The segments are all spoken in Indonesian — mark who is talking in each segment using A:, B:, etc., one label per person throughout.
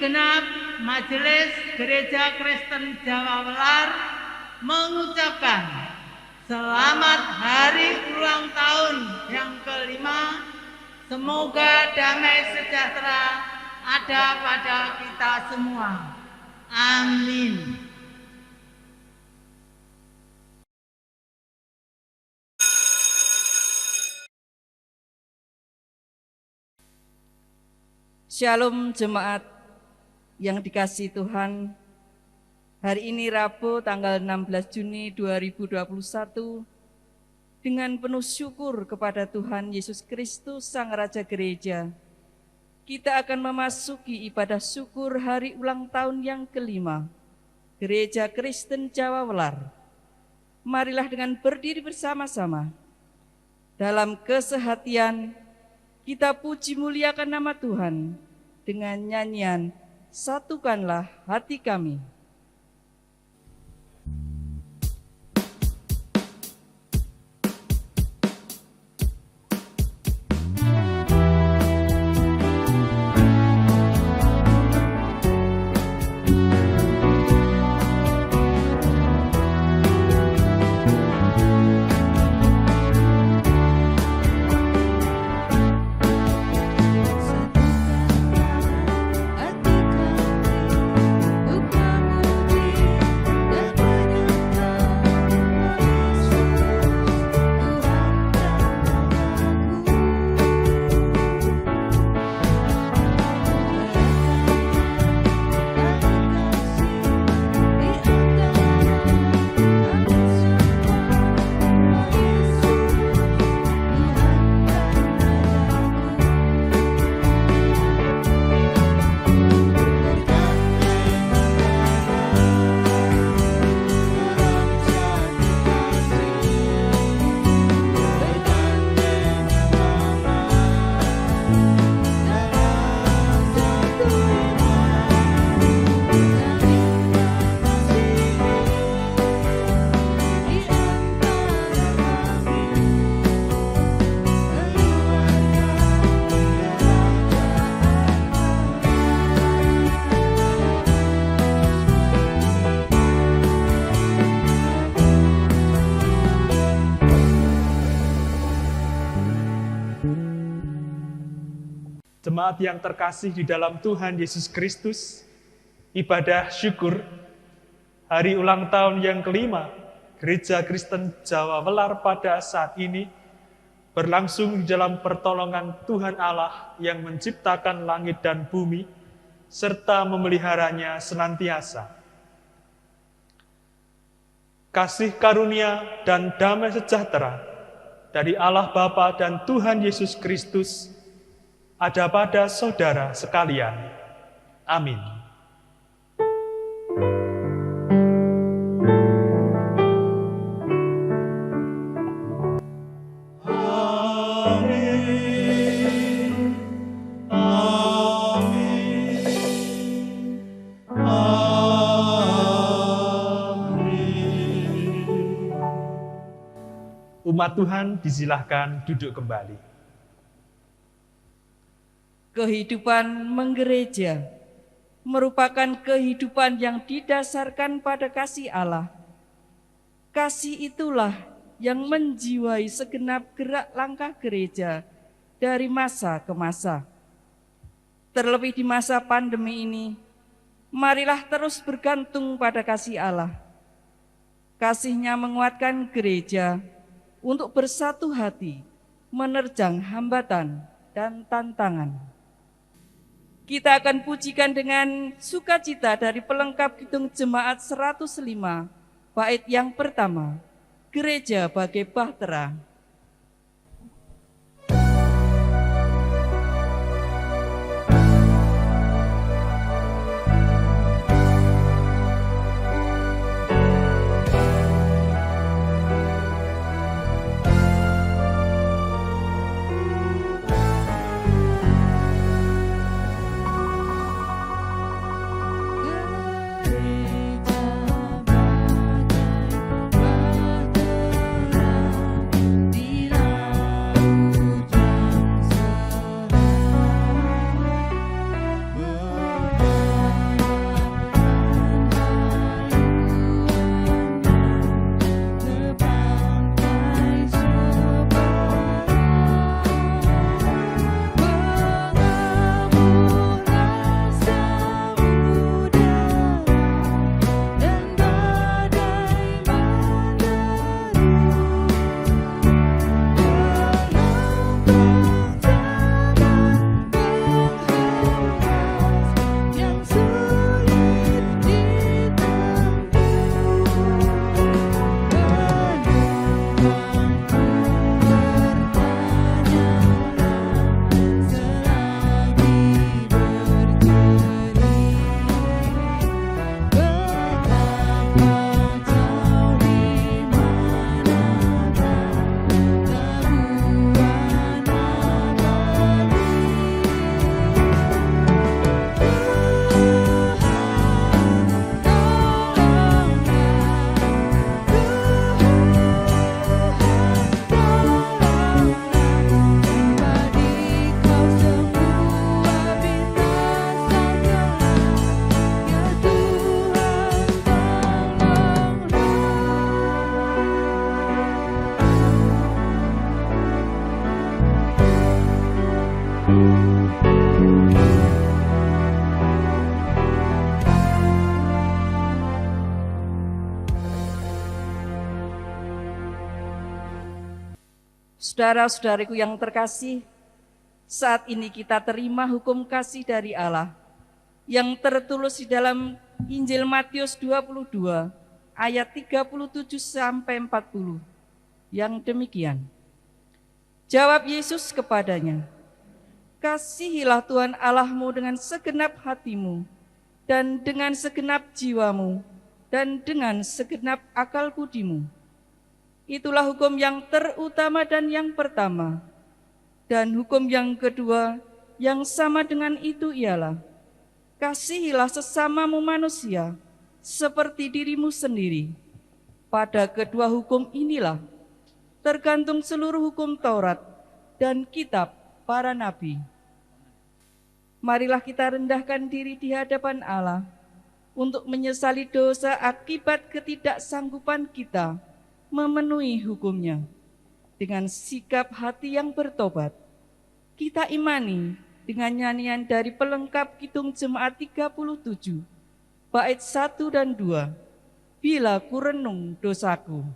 A: segenap Majelis Gereja Kristen Jawa Welar mengucapkan selamat hari ulang tahun yang ke-5. Semoga damai sejahtera ada pada kita semua. Amin.
B: Shalom jemaat yang dikasihi Tuhan. Hari ini Rabu tanggal 16 Juni 2021 dengan penuh syukur kepada Tuhan Yesus Kristus Sang Raja Gereja, kita akan memasuki ibadah syukur hari ulang tahun yang ke-5 Gereja Kristen Jawa Welar. Marilah dengan berdiri bersama-sama dalam kesehatian kita puji muliakan nama Tuhan dengan nyanyian Satukanlah Hati Kami.
C: Jemaat yang terkasih di dalam Tuhan Yesus Kristus, ibadah syukur hari ulang tahun yang ke-5 Gereja Kristen Jawa Welar pada saat ini berlangsung di dalam pertolongan Tuhan Allah yang menciptakan langit dan bumi serta memeliharanya senantiasa. Kasih karunia dan damai sejahtera dari Allah Bapa dan Tuhan Yesus Kristus ada pada saudara sekalian. Amin. Umat Tuhan disilahkan duduk kembali.
B: Kehidupan menggereja merupakan kehidupan yang didasarkan pada kasih Allah. Kasih itulah yang menjiwai segenap gerak langkah gereja dari masa ke masa. Terlebih di masa pandemi ini, marilah terus bergantung pada kasih Allah. Kasih-Nya menguatkan gereja untuk bersatu hati, menerjang hambatan dan tantangan. Kita akan pujikan dengan sukacita dari pelengkap Kidung Jemaat 105, bait yang pertama, Gereja Bagai Bahtera.
D: Gereja bagai bahtera
B: Saudara-saudariku yang terkasih, saat ini kita terima hukum kasih dari Allah yang tertulis di dalam Injil Matius 22 ayat 37 sampai 40 yang demikian. Jawab Yesus kepadanya, "Kasihilah Tuhan Allahmu dengan segenap hatimu dan dengan segenap jiwamu dan dengan segenap akal budimu. Itulah hukum yang terutama dan yang pertama. Dan hukum yang kedua yang sama dengan itu ialah, kasihilah sesamamu manusia seperti dirimu sendiri. Pada kedua hukum inilah tergantung seluruh hukum Taurat dan kitab para nabi." Marilah kita rendahkan diri di hadapan Allah untuk menyesali dosa akibat ketidaksanggupan kita memenuhi hukum-Nya. Dengan sikap hati yang bertobat, kita imani dengan nyanyian dari pelengkap Kidung Jemaat 37, bait 1 dan 2, "Bila ku renung dosaku."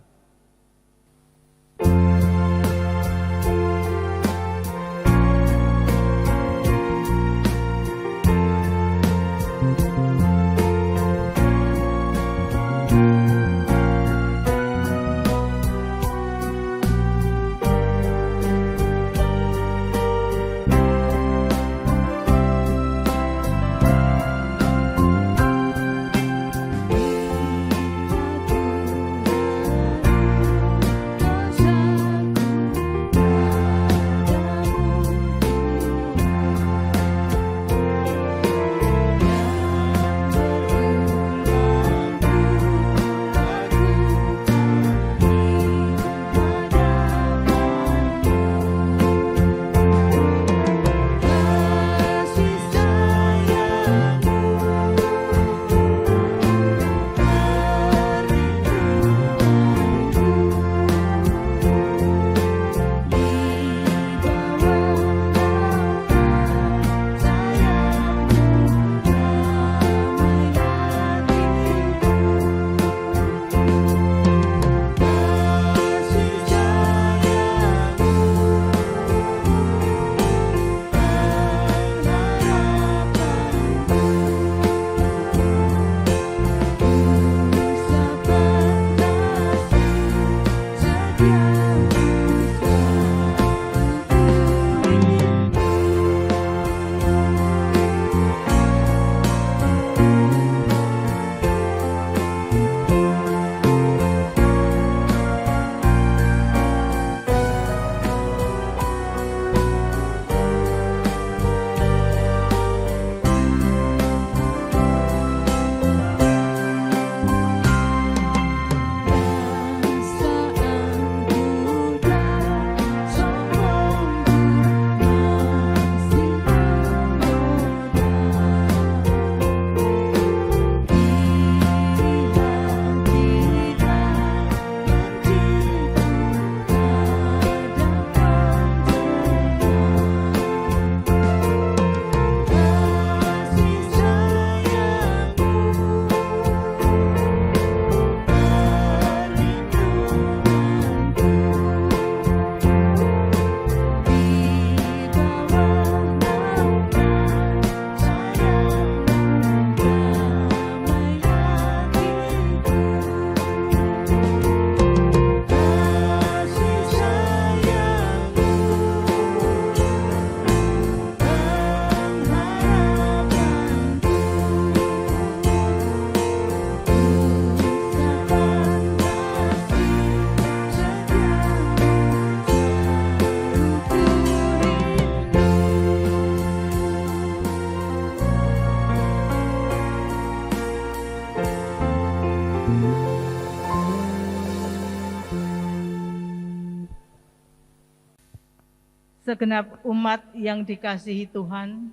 A: Segenap umat yang dikasihi Tuhan,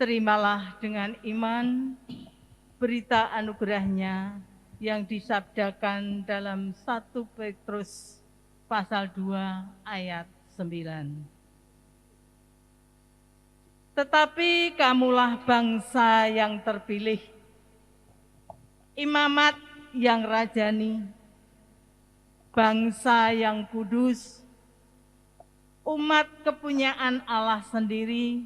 A: terimalah dengan iman berita anugerah-Nya yang disabdakan dalam 1 Petrus pasal 2 ayat 9. Tetapi kamulah bangsa yang terpilih, imamat yang rajani, bangsa yang kudus, umat kepunyaan Allah sendiri,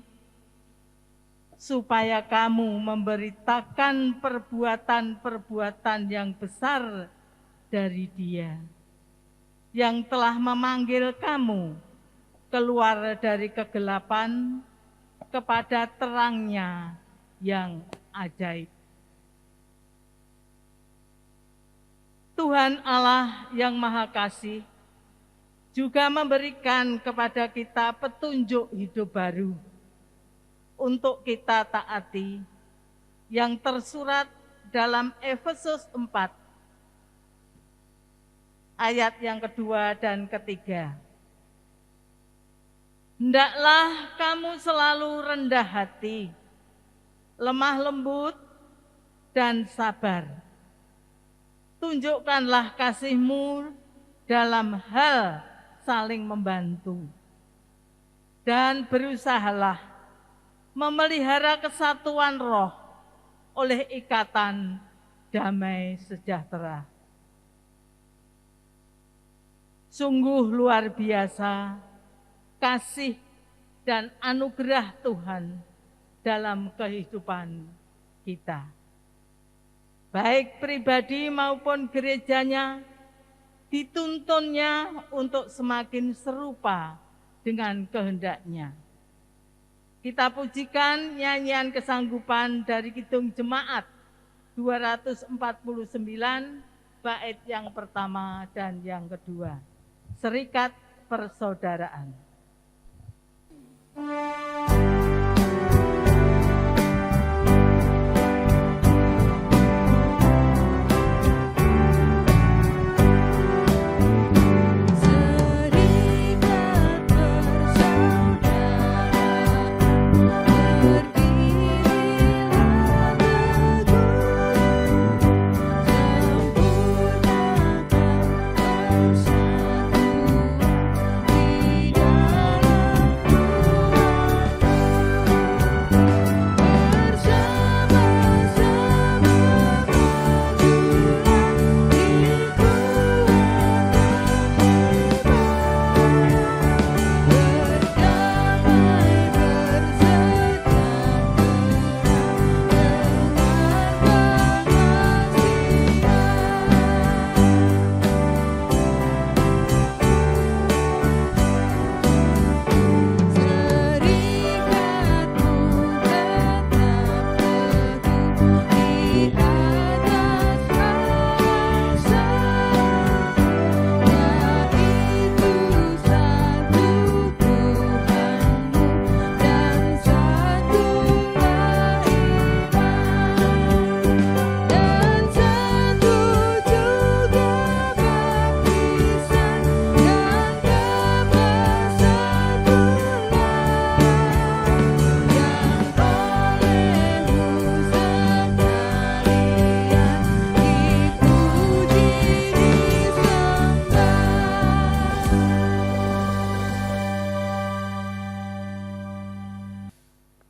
A: supaya kamu memberitakan perbuatan-perbuatan yang besar dari Dia, yang telah memanggil kamu keluar dari kegelapan kepada terang-Nya yang ajaib. Tuhan Allah yang Maha Kasih juga memberikan kepada kita petunjuk hidup baru untuk kita taati, yang tersurat dalam Efesus 4 ayat yang kedua dan ketiga. Hendaklah kamu selalu rendah hati, lemah lembut, dan sabar. Tunjukkanlah kasih-Mu dalam hal saling membantu, dan berusahalah memelihara kesatuan roh oleh ikatan damai sejahtera. Sungguh luar biasa kasih dan anugerah Tuhan dalam kehidupan kita. Baik pribadi maupun gerejanya, dituntunnya untuk semakin serupa dengan kehendak-Nya. Kita pujikan nyanyian kesanggupan dari Kidung Jemaat 249, bait yang pertama dan yang kedua. Serikat Persaudaraan.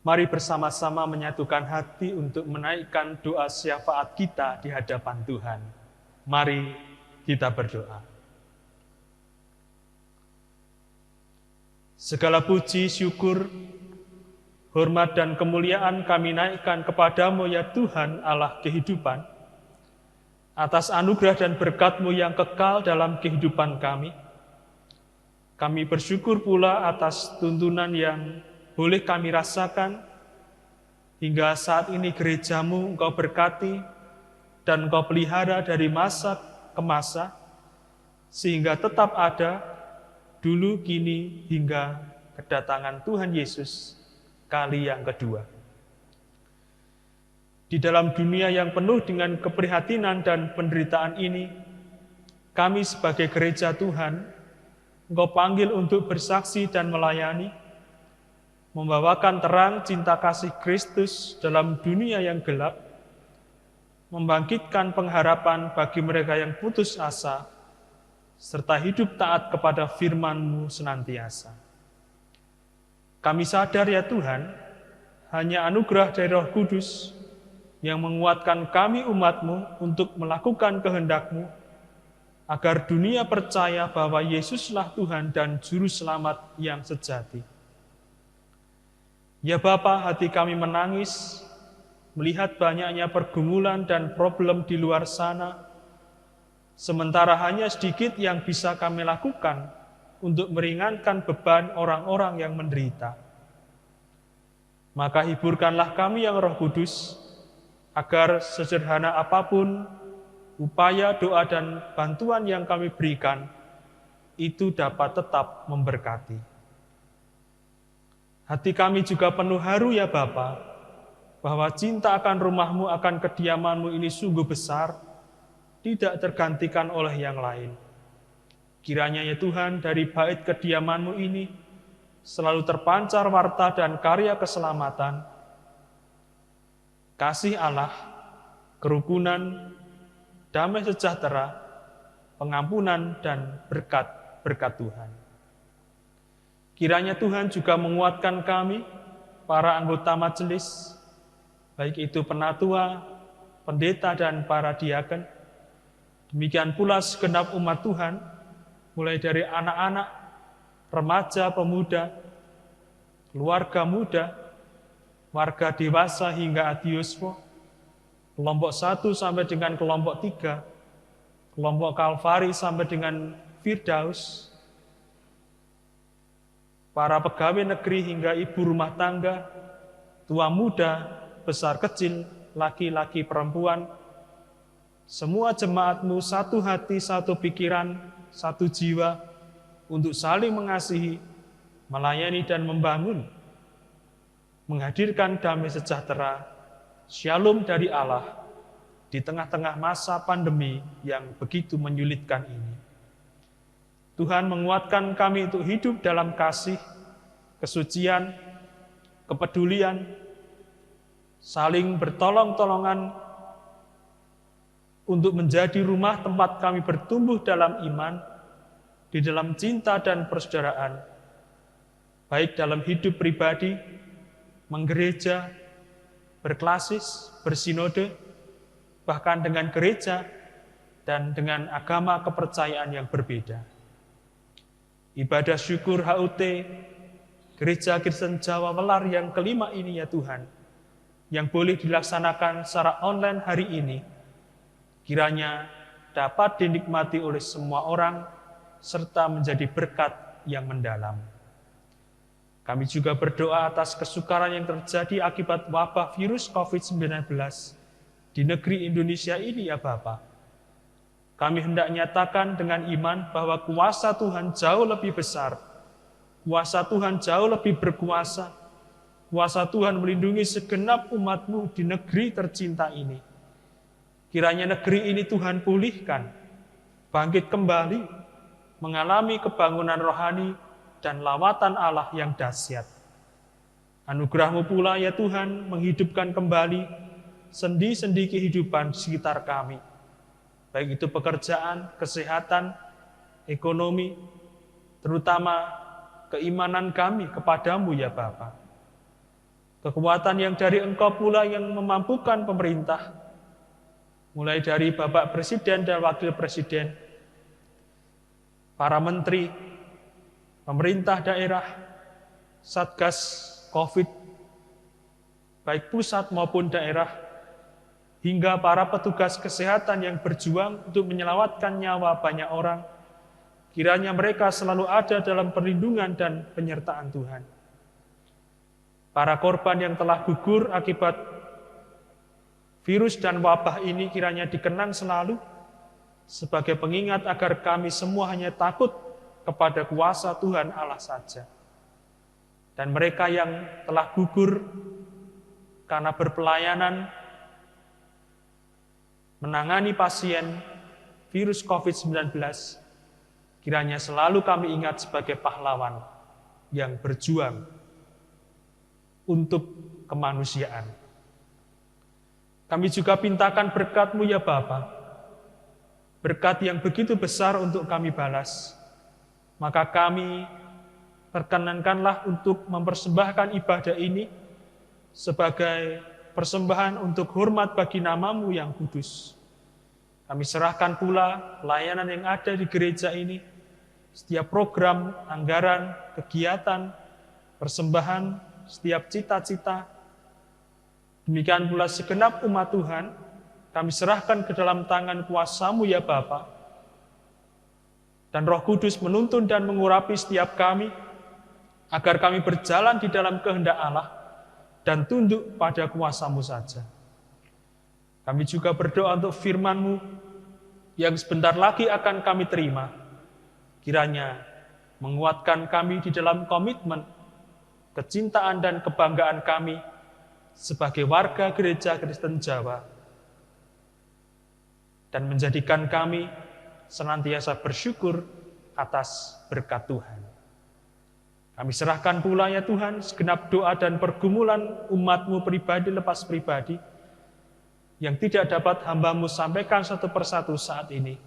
C: Mari bersama-sama menyatukan hati untuk menaikkan doa syafaat kita di hadapan Tuhan. Mari kita berdoa. Segala puji, syukur, hormat dan kemuliaan kami naikkan kepadamu ya Tuhan Allah kehidupan, atas anugerah dan berkat-Mu yang kekal dalam kehidupan kami. Kami bersyukur pula atas tuntunan yang boleh kami rasakan hingga saat ini gereja-Mu Engkau berkati dan Engkau pelihara dari masa ke masa, sehingga tetap ada dulu, kini, hingga kedatangan Tuhan Yesus kali yang kedua. Di dalam dunia yang penuh dengan keprihatinan dan penderitaan ini, kami sebagai gereja Tuhan, Engkau panggil untuk bersaksi dan melayani, membawakan terang cinta kasih Kristus dalam dunia yang gelap, membangkitkan pengharapan bagi mereka yang putus asa, serta hidup taat kepada firman-Mu senantiasa. Kami sadar ya Tuhan, hanya anugerah dari Roh Kudus yang menguatkan kami umat-Mu untuk melakukan kehendak-Mu agar dunia percaya bahwa Yesuslah Tuhan dan Juru Selamat yang sejati. Ya Bapa, hati kami menangis melihat banyaknya pergumulan dan problem di luar sana, sementara hanya sedikit yang bisa kami lakukan untuk meringankan beban orang-orang yang menderita. Maka hiburkanlah kami yang Roh Kudus, agar sesederhana apapun upaya, doa, dan bantuan yang kami berikan, itu dapat tetap memberkati. Hati kami juga penuh haru ya Bapa, bahwa cinta akan rumah-Mu, akan kediaman-Mu ini sungguh besar, tidak tergantikan oleh yang lain. Kiranya ya Tuhan, dari bait kediaman-Mu ini, selalu terpancar warta dan karya keselamatan, kasih Allah, kerukunan, damai sejahtera, pengampunan, dan berkat-berkat Tuhan. Kiranya Tuhan juga menguatkan kami, para anggota majelis, baik itu penatua, pendeta, dan para diaken. Demikian pula segenap umat Tuhan, mulai dari anak-anak, remaja, pemuda, keluarga muda, warga dewasa hingga adiosmo, kelompok 1 sampai dengan kelompok 3, kelompok Kalvari sampai dengan Firdaus, para pegawai negeri hingga ibu rumah tangga, tua muda, besar kecil, laki-laki perempuan, semua jemaat-Mu satu hati, satu pikiran, satu jiwa, untuk saling mengasihi, melayani dan membangun, menghadirkan damai sejahtera, shalom dari Allah, di tengah-tengah masa pandemi yang begitu menyulitkan ini. Tuhan menguatkan kami untuk hidup dalam kasih, kesucian, kepedulian, saling bertolong-tolongan, untuk menjadi rumah tempat kami bertumbuh dalam iman, di dalam cinta dan persaudaraan, baik dalam hidup pribadi, menggereja, berklasis, bersinode, bahkan dengan gereja, dan dengan agama kepercayaan yang berbeda. Ibadah syukur HUT Gereja Kristen Jawa Welar yang kelima ini ya Tuhan, yang boleh dilaksanakan secara online hari ini, kiranya dapat dinikmati oleh semua orang, serta menjadi berkat yang mendalam. Kami juga berdoa atas kesukaran yang terjadi akibat wabah virus COVID-19 di negeri Indonesia ini ya Bapa. Kami hendak nyatakan dengan iman bahwa kuasa Tuhan jauh lebih besar, kuasa Tuhan jauh lebih berkuasa, kuasa Tuhan melindungi segenap umat-Mu di negeri tercinta ini. Kiranya negeri ini Tuhan pulihkan, bangkit kembali, mengalami kebangunan rohani dan lawatan Allah yang dahsyat. Anugerah-Mu pula ya Tuhan menghidupkan kembali sendi-sendi kehidupan sekitar kami, baik itu pekerjaan, kesehatan, ekonomi, terutama keimanan kami kepadamu ya Bapa. Kekuatan yang dari Engkau pula yang memampukan pemerintah, mulai dari Bapak Presiden dan Wakil Presiden, para menteri, pemerintah daerah, Satgas COVID, baik pusat maupun daerah, hingga para petugas kesehatan yang berjuang untuk menyelamatkan nyawa banyak orang, kiranya mereka selalu ada dalam perlindungan dan penyertaan Tuhan. Para korban yang telah gugur akibat virus dan wabah ini kiranya dikenang selalu sebagai pengingat agar kami semua hanya takut kepada kuasa Tuhan Allah saja. Dan mereka yang telah gugur karena berpelayanan menangani pasien virus COVID-19, kiranya selalu kami ingat sebagai pahlawan yang berjuang untuk kemanusiaan. Kami juga pintakan berkat-Mu ya Bapa, berkat yang begitu besar untuk kami balas. Maka kami perkenankanlah untuk mempersembahkan ibadah ini sebagai persembahan untuk hormat bagi nama-Mu yang kudus. Kami serahkan pula pelayanan yang ada di gereja ini, setiap program, anggaran, kegiatan, persembahan, setiap cita-cita. Demikian pula segenap umat Tuhan, kami serahkan ke dalam tangan kuasa-Mu ya Bapa. Dan Roh Kudus menuntun dan mengurapi setiap kami, agar kami berjalan di dalam kehendak Allah dan tunduk pada kuasa-Mu saja. Kami juga berdoa untuk firman-Mu yang sebentar lagi akan kami terima. Kiranya menguatkan kami di dalam komitmen, kecintaan dan kebanggaan kami sebagai warga Gereja Kristen Jawa, dan menjadikan kami senantiasa bersyukur atas berkat Tuhan. Kami serahkan pula ya Tuhan segenap doa dan pergumulan umat-Mu pribadi lepas pribadi yang tidak dapat hamba-Mu sampaikan satu persatu saat ini.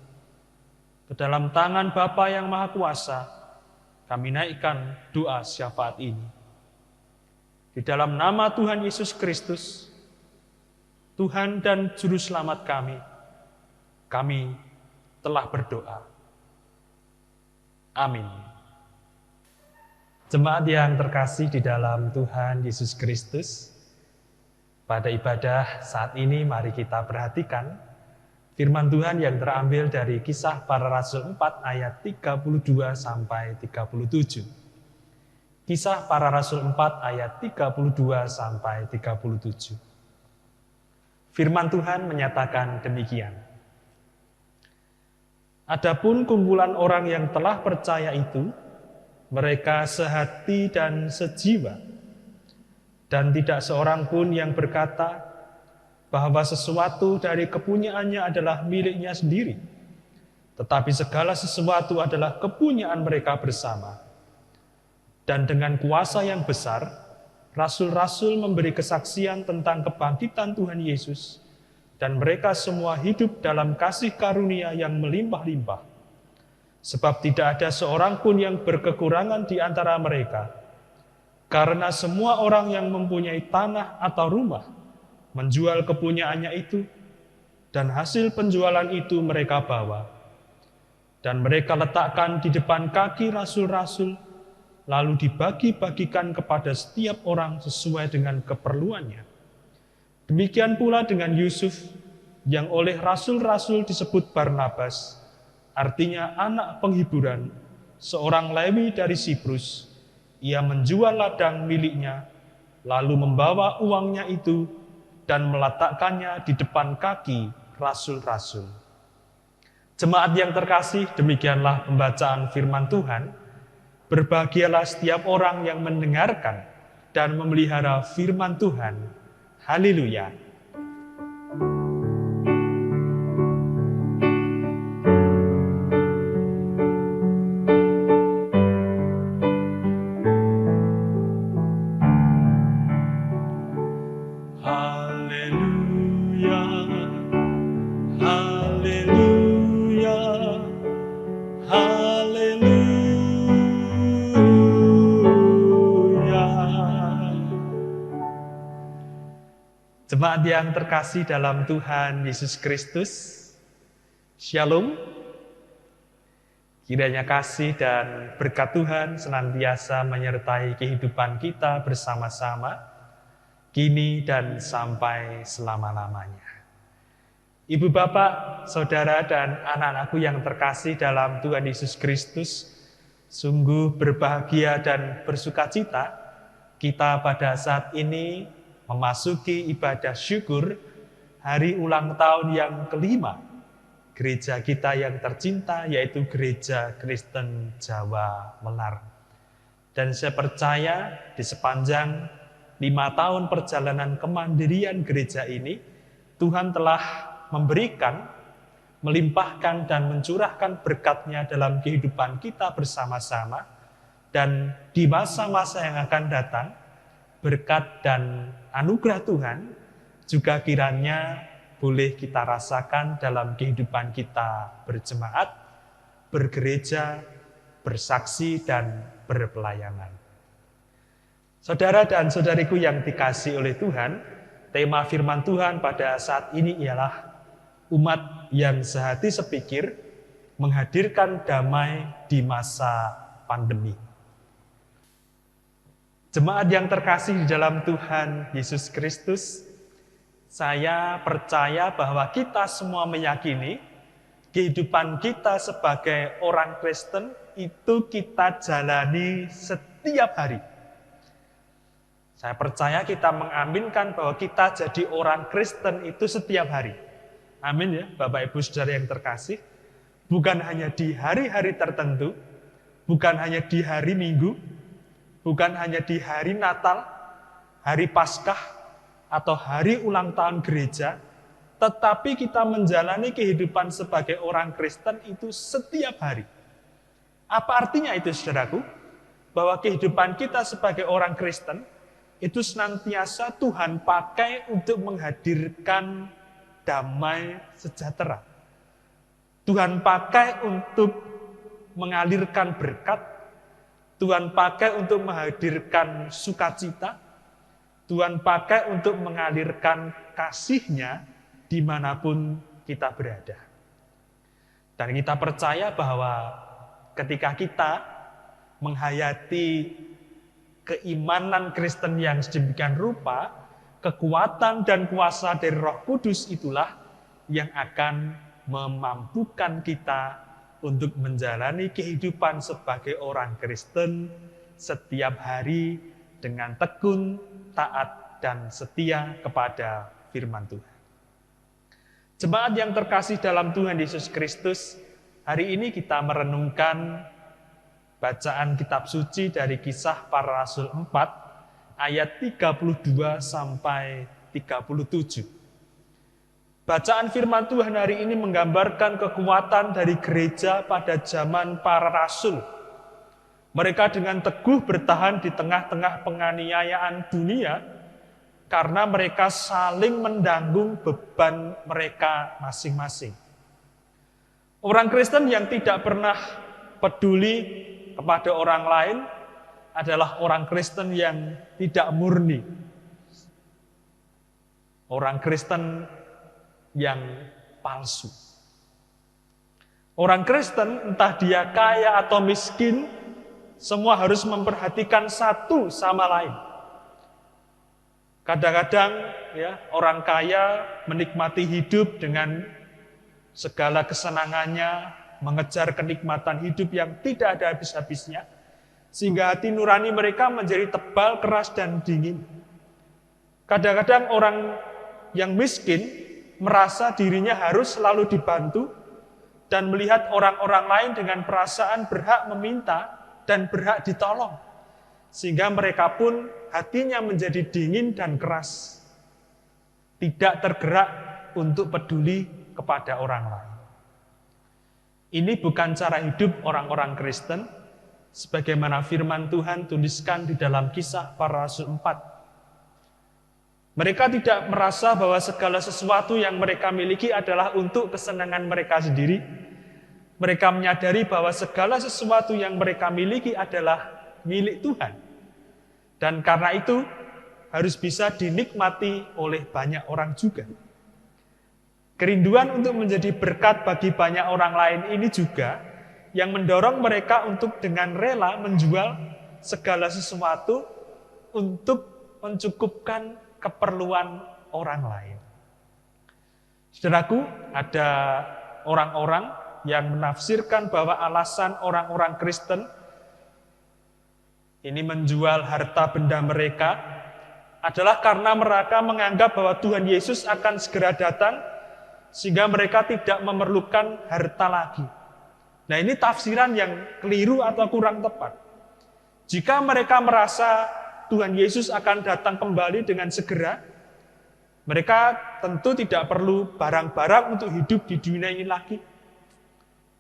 C: Ke dalam tangan Bapa yang Maha Kuasa, kami naikkan doa syafaat ini. Di dalam nama Tuhan Yesus Kristus, Tuhan dan Juru Selamat kami telah berdoa. Amin. Jemaat yang terkasih di dalam Tuhan Yesus Kristus, pada ibadah saat ini mari kita perhatikan firman Tuhan yang terambil dari Kisah Para Rasul 4 ayat 32 sampai 37. Kisah Para Rasul 4 ayat 32 sampai 37. Firman Tuhan menyatakan demikian. Adapun kumpulan orang yang telah percaya itu, mereka sehati dan sejiwa, dan tidak seorang pun yang berkata bahwa sesuatu dari kepunyaannya adalah miliknya sendiri, tetapi segala sesuatu adalah kepunyaan mereka bersama. Dan dengan kuasa yang besar, rasul-rasul memberi kesaksian tentang kebangkitan Tuhan Yesus, dan mereka semua hidup dalam kasih karunia yang melimpah-limpah. Sebab tidak ada seorang pun yang berkekurangan di antara mereka, karena semua orang yang mempunyai tanah atau rumah menjual kepunyaannya itu, dan hasil penjualan itu mereka bawa. Dan mereka letakkan di depan kaki rasul-rasul, lalu dibagi-bagikan kepada setiap orang sesuai dengan keperluannya. Demikian pula dengan Yusuf, yang oleh rasul-rasul disebut Barnabas, artinya anak penghiburan, seorang Lewi dari Siprus. Ia menjual ladang miliknya, lalu membawa uangnya itu dan meletakkannya di depan kaki rasul-rasul. Jemaat yang terkasih, demikianlah pembacaan firman Tuhan. Berbahagialah setiap orang yang mendengarkan dan memelihara firman Tuhan. Haleluya. Jemaat yang terkasih dalam Tuhan Yesus Kristus, Shalom. Kiranya kasih dan berkat Tuhan senantiasa menyertai kehidupan kita bersama-sama, kini dan sampai selama-lamanya. Ibu bapak, saudara dan anak-anakku yang terkasih dalam Tuhan Yesus Kristus, sungguh berbahagia dan bersukacita kita pada saat ini memasuki ibadah syukur hari ulang tahun yang kelima gereja kita yang tercinta, yaitu Gereja Kristen Jawa Welar. Dan saya percaya di sepanjang 5 tahun perjalanan kemandirian gereja ini, Tuhan telah memberikan, melimpahkan dan mencurahkan berkat-Nya dalam kehidupan kita bersama-sama. Dan di masa-masa yang akan datang, berkat dan anugerah Tuhan juga kiranya boleh kita rasakan dalam kehidupan kita berjemaat, bergereja, bersaksi, dan berpelayanan. Saudara dan saudariku yang dikasihi oleh Tuhan, tema firman Tuhan pada saat ini ialah umat yang sehati sepikir menghadirkan damai di masa pandemi. Jemaat yang terkasih di dalam Tuhan Yesus Kristus, saya percaya bahwa kita semua meyakini kehidupan kita sebagai orang Kristen itu kita jalani setiap hari. Saya percaya kita mengaminkan bahwa kita jadi orang Kristen itu setiap hari. Amin ya, Bapak Ibu Saudara yang terkasih. Bukan hanya di hari-hari tertentu, bukan hanya di hari Minggu, bukan hanya di hari Natal, hari Paskah, atau hari ulang tahun gereja, tetapi kita menjalani kehidupan sebagai orang Kristen itu setiap hari. Apa artinya itu, saudaraku? Bahwa kehidupan kita sebagai orang Kristen itu senantiasa Tuhan pakai untuk menghadirkan damai sejahtera. Tuhan pakai untuk mengalirkan berkat, Tuhan pakai untuk menghadirkan sukacita, Tuhan pakai untuk mengalirkan kasih-Nya dimanapun kita berada. Dan kita percaya bahwa ketika kita menghayati keimanan Kristen yang sedemikian rupa, kekuatan dan kuasa dari Roh Kudus itulah yang akan memampukan kita untuk menjalani kehidupan sebagai orang Kristen setiap hari dengan tekun, taat, dan setia kepada firman Tuhan. Jemaat yang terkasih dalam Tuhan Yesus Kristus, hari ini kita merenungkan bacaan kitab suci dari Kisah Para Rasul 4 ayat 32 sampai 37. Bacaan firman Tuhan hari ini menggambarkan kekuatan dari gereja pada zaman para rasul. Mereka dengan teguh bertahan di tengah-tengah penganiayaan dunia karena mereka saling mendanggung beban mereka masing-masing. Orang Kristen yang tidak pernah peduli kepada orang lain adalah orang Kristen yang tidak murni. Orang Kristen yang palsu. Orang Kristen, entah dia kaya atau miskin, semua harus memperhatikan satu sama lain. Kadang-kadang ya, orang kaya menikmati hidup dengan segala kesenangannya, mengejar kenikmatan hidup yang tidak ada habis-habisnya, sehingga hati nurani mereka menjadi tebal, keras, dan dingin. Kadang-kadang orang yang miskin merasa dirinya harus selalu dibantu dan melihat orang-orang lain dengan perasaan berhak meminta dan berhak ditolong. Sehingga mereka pun hatinya menjadi dingin dan keras. Tidak tergerak untuk peduli kepada orang lain. Ini bukan cara hidup orang-orang Kristen, sebagaimana firman Tuhan tuliskan di dalam Kisah Para Rasul 4. Mereka tidak merasa bahwa segala sesuatu yang mereka miliki adalah untuk kesenangan mereka sendiri. Mereka menyadari bahwa segala sesuatu yang mereka miliki adalah milik Tuhan. Dan karena itu harus bisa dinikmati oleh banyak orang juga. Kerinduan untuk menjadi berkat bagi banyak orang lain ini juga yang mendorong mereka untuk dengan rela menjual segala sesuatu untuk mencukupkan keperluan orang lain. Saudaraku, ada orang-orang yang menafsirkan bahwa alasan orang-orang Kristen ini menjual harta benda mereka adalah karena mereka menganggap bahwa Tuhan Yesus akan segera datang sehingga mereka tidak memerlukan harta lagi. Nah, ini tafsiran yang keliru atau kurang tepat. Jika mereka merasa Tuhan Yesus akan datang kembali dengan segera, mereka tentu tidak perlu barang-barang untuk hidup di dunia ini lagi.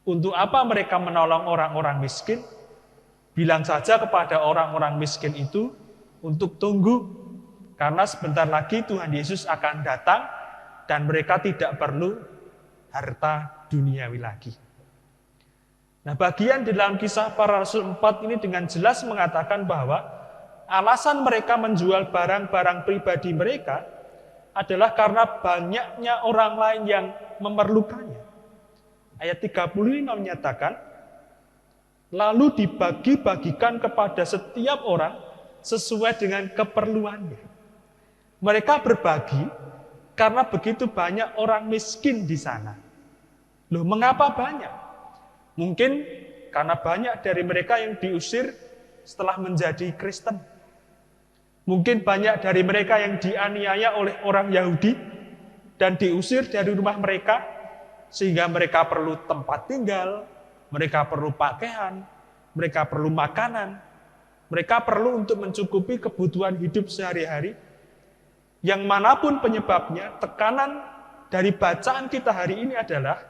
C: Untuk apa mereka menolong orang-orang miskin? Bilang saja kepada orang-orang miskin itu untuk tunggu, karena sebentar lagi Tuhan Yesus akan datang dan mereka tidak perlu harta duniawi lagi. Nah, bagian di dalam Kisah Para Rasul 4 ini dengan jelas mengatakan bahwa alasan mereka menjual barang-barang pribadi mereka adalah karena banyaknya orang lain yang memerlukannya. ayat 35 menyatakan, lalu dibagi-bagikan kepada setiap orang sesuai dengan keperluannya. Mereka berbagi karena begitu banyak orang miskin di sana. Loh, mengapa banyak? Mungkin karena banyak dari mereka yang diusir setelah menjadi Kristen. Mungkin banyak dari mereka yang dianiaya oleh orang Yahudi dan diusir dari rumah mereka, sehingga mereka perlu tempat tinggal, mereka perlu pakaian, mereka perlu makanan, mereka perlu untuk mencukupi kebutuhan hidup sehari-hari. Yang manapun penyebabnya, tekanan dari bacaan kita hari ini adalah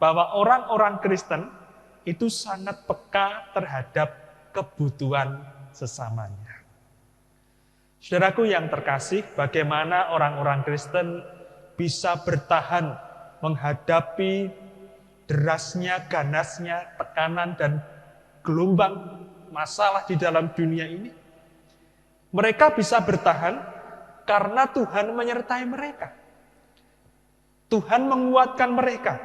C: bahwa orang-orang Kristen itu sangat peka terhadap kebutuhan sesamanya. Saudaraku yang terkasih, bagaimana orang-orang Kristen bisa bertahan menghadapi derasnya, ganasnya, tekanan dan gelombang masalah di dalam dunia ini? Mereka bisa bertahan karena Tuhan menyertai mereka. Tuhan menguatkan mereka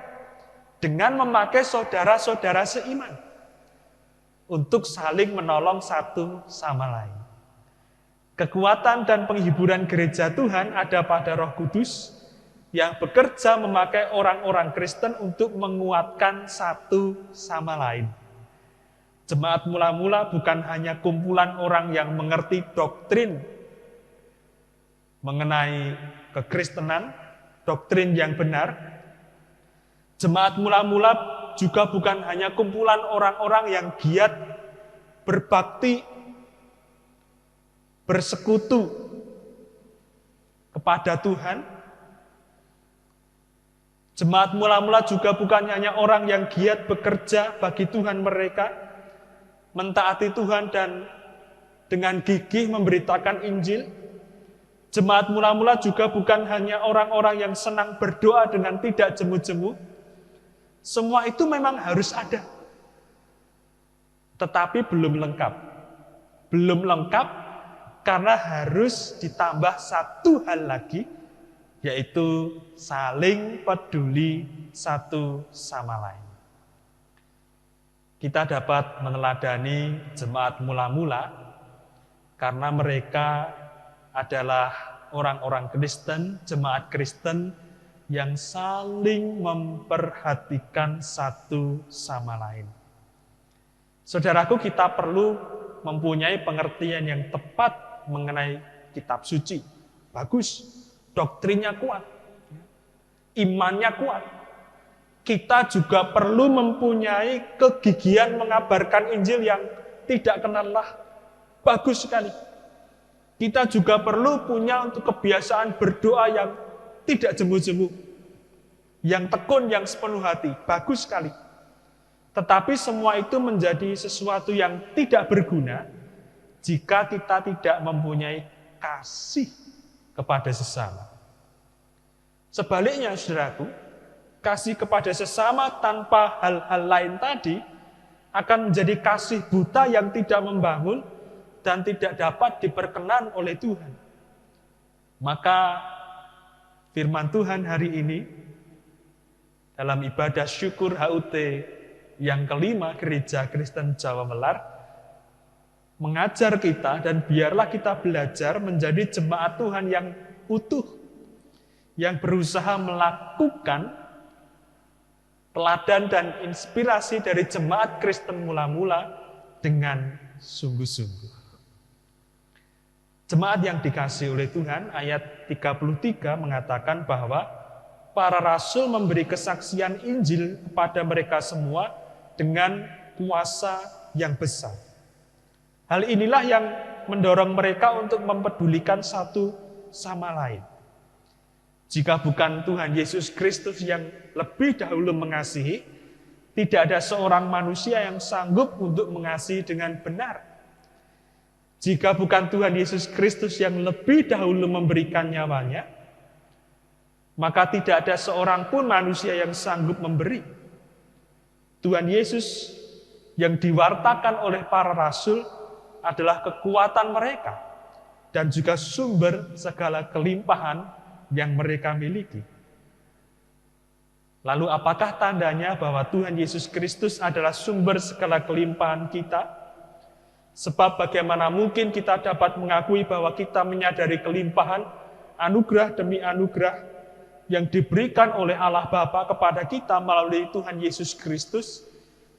C: dengan memakai saudara-saudara seiman untuk saling menolong satu sama lain. Kekuatan dan penghiburan gereja Tuhan ada pada Roh Kudus yang bekerja memakai orang-orang Kristen untuk menguatkan satu sama lain. Jemaat mula-mula bukan hanya kumpulan orang yang mengerti doktrin mengenai kekristenan, doktrin yang benar. Jemaat mula-mula juga bukan hanya kumpulan orang-orang yang giat berbakti, bersekutu kepada Tuhan. Jemaat mula-mula juga bukan hanya orang yang giat bekerja bagi Tuhan mereka, mentaati Tuhan dan dengan gigih memberitakan Injil. Jemaat mula-mula juga bukan hanya orang-orang yang senang berdoa dengan tidak jemu-jemu. Semua itu memang harus ada. Tetapi belum lengkap. Belum lengkap karena harus ditambah satu hal lagi, yaitu saling peduli satu sama lain. Kita dapat meneladani jemaat mula-mula karena mereka adalah orang-orang Kristen, jemaat Kristen yang saling memperhatikan satu sama lain. Saudaraku, kita perlu mempunyai pengertian yang tepat mengenai kitab suci. Bagus, doktrinnya kuat, imannya kuat. Kita juga perlu mempunyai kegigihan mengabarkan Injil yang tidak kenal lelah. Bagus sekali. Kita juga perlu punya untuk kebiasaan berdoa yang tidak jemu-jemu, yang tekun, yang sepenuh hati. Bagus sekali. Tetapi semua itu menjadi sesuatu yang tidak berguna jika kita tidak mempunyai kasih kepada sesama. Sebaliknya, saudaraku, kasih kepada sesama tanpa hal-hal lain tadi akan menjadi kasih buta yang tidak membangun dan tidak dapat diperkenan oleh Tuhan. Maka firman Tuhan hari ini dalam ibadah syukur HUT yang kelima Gereja Kristen Jawa Welar mengajar kita, dan biarlah kita belajar menjadi jemaat Tuhan yang utuh, yang berusaha melakukan teladan dan inspirasi dari jemaat Kristen mula-mula dengan sungguh-sungguh. Jemaat yang dikasihi oleh Tuhan, ayat 33 mengatakan bahwa para rasul memberi kesaksian Injil kepada mereka semua dengan kuasa yang besar. Hal inilah yang mendorong mereka untuk mempedulikan satu sama lain. Jika bukan Tuhan Yesus Kristus yang lebih dahulu mengasihi, tidak ada seorang manusia yang sanggup untuk mengasihi dengan benar. Jika bukan Tuhan Yesus Kristus yang lebih dahulu memberikan nyawanya, maka tidak ada seorang pun manusia yang sanggup memberi. Tuhan Yesus yang diwartakan oleh para rasul adalah kekuatan mereka dan juga sumber segala kelimpahan yang mereka miliki. Lalu apakah tandanya bahwa Tuhan Yesus Kristus adalah sumber segala kelimpahan kita? Sebab bagaimana mungkin kita dapat mengakui bahwa kita menyadari kelimpahan anugerah demi anugerah yang diberikan oleh Allah Bapa kepada kita melalui Tuhan Yesus Kristus,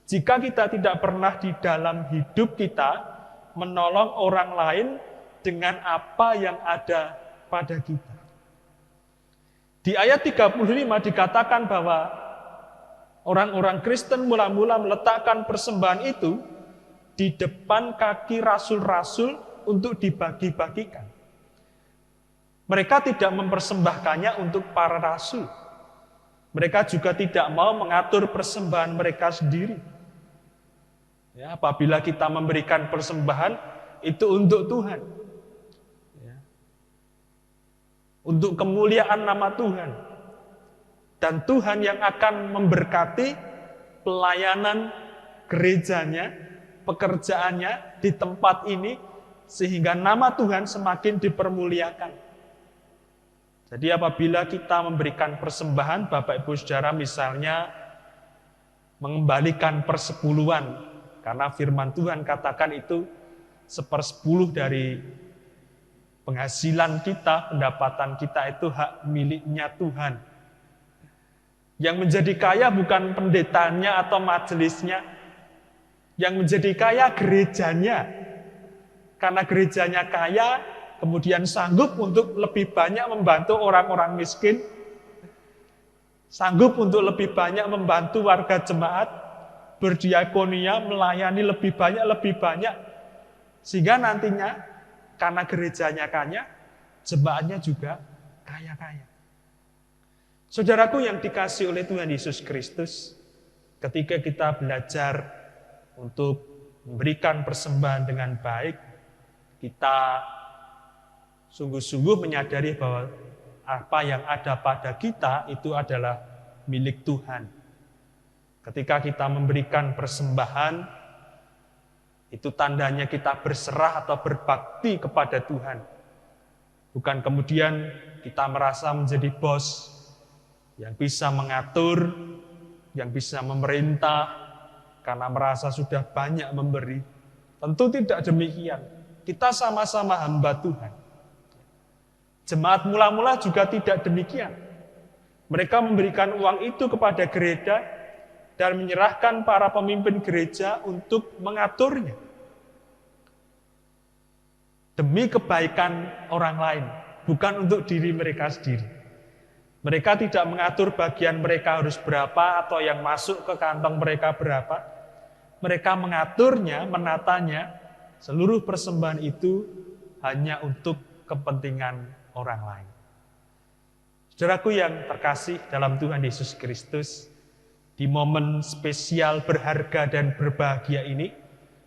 C: jika kita tidak pernah di dalam hidup kita menolong orang lain dengan apa yang ada pada kita. Di ayat 35 dikatakan bahwa orang-orang Kristen mula-mula meletakkan persembahan itu di depan kaki rasul-rasul untuk dibagi-bagikan. Mereka tidak mempersembahkannya untuk para rasul. Mereka juga tidak mau mengatur persembahan mereka sendiri. Ya, apabila kita memberikan persembahan, itu untuk Tuhan. Ya. Untuk kemuliaan nama Tuhan. Dan Tuhan yang akan memberkati pelayanan gerejanya, pekerjaannya di tempat ini, sehingga nama Tuhan semakin dipermuliakan. Jadi apabila kita memberikan persembahan, Bapak Ibu Saudara misalnya mengembalikan persepuluhan, karena firman Tuhan katakan itu 1/10 dari penghasilan kita, pendapatan kita itu hak miliknya Tuhan. Yang menjadi kaya bukan pendetanya atau majelisnya, yang menjadi kaya gerejanya. Karena gerejanya kaya, kemudian sanggup untuk lebih banyak membantu orang-orang miskin, sanggup untuk lebih banyak membantu warga jemaat, berdiakonia, melayani lebih banyak, sehingga nantinya karena gerejanya kaya, jemaatnya juga kaya-kaya. Saudaraku yang dikasihi oleh Tuhan Yesus Kristus, ketika kita belajar untuk memberikan persembahan dengan baik, kita sungguh-sungguh menyadari bahwa apa yang ada pada kita itu adalah milik Tuhan. Ketika kita memberikan persembahan, itu tandanya kita berserah atau berbakti kepada Tuhan. Bukan kemudian kita merasa menjadi bos yang bisa mengatur, yang bisa memerintah, karena merasa sudah banyak memberi. Tentu tidak demikian. Kita sama-sama hamba Tuhan. Jemaat mula-mula juga tidak demikian. Mereka memberikan uang itu kepada gereja dan menyerahkan para pemimpin gereja untuk mengaturnya. Demi kebaikan orang lain, bukan untuk diri mereka sendiri. Mereka tidak mengatur bagian mereka harus berapa atau yang masuk ke kantong mereka berapa. Mereka mengaturnya, menatanya, seluruh persembahan itu hanya untuk kepentingan orang lain. Saudaraku yang terkasih dalam Tuhan Yesus Kristus, di momen spesial berharga dan berbahagia ini,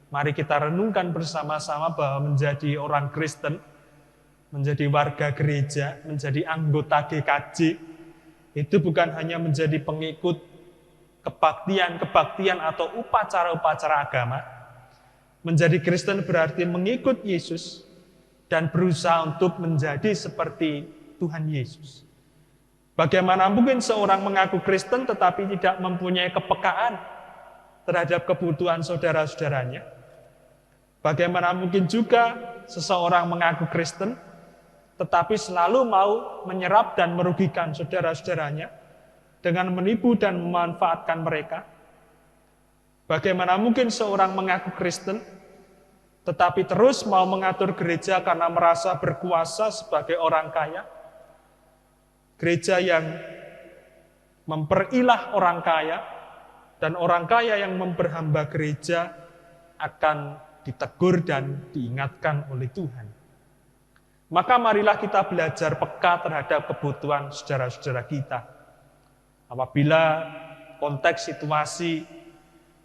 C: mari kita renungkan bersama-sama bahwa menjadi orang Kristen, menjadi warga gereja, menjadi anggota GKJ, itu bukan hanya menjadi pengikut kebaktian atau upacara-upacara agama. Menjadi Kristen berarti mengikut Yesus dan berusaha untuk menjadi seperti Tuhan Yesus. Bagaimana mungkin seorang mengaku Kristen tetapi tidak mempunyai kepekaan terhadap kebutuhan saudara-saudaranya? Bagaimana mungkin juga seseorang mengaku Kristen tetapi selalu mau menyerap dan merugikan saudara-saudaranya dengan menipu dan memanfaatkan mereka? Bagaimana mungkin seorang mengaku Kristen tetapi terus mau mengatur gereja karena merasa berkuasa sebagai orang kaya? Gereja yang memperilah orang kaya dan orang kaya yang memperhamba gereja akan ditegur dan diingatkan oleh Tuhan. Maka marilah kita belajar peka terhadap kebutuhan saudara-saudara kita. Apabila konteks situasi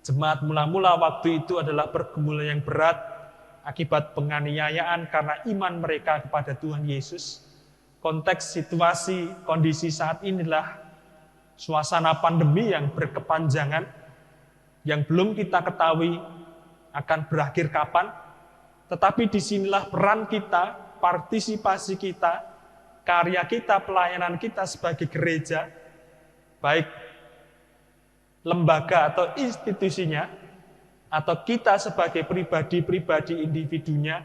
C: jemaat mula-mula waktu itu adalah pergumulan yang berat akibat penganiayaan karena iman mereka kepada Tuhan Yesus, konteks situasi, kondisi saat inilah suasana pandemi yang berkepanjangan, yang belum kita ketahui akan berakhir kapan, tetapi disinilah peran kita, partisipasi kita, karya kita, pelayanan kita sebagai gereja, baik lembaga atau institusinya, atau kita sebagai pribadi-pribadi individunya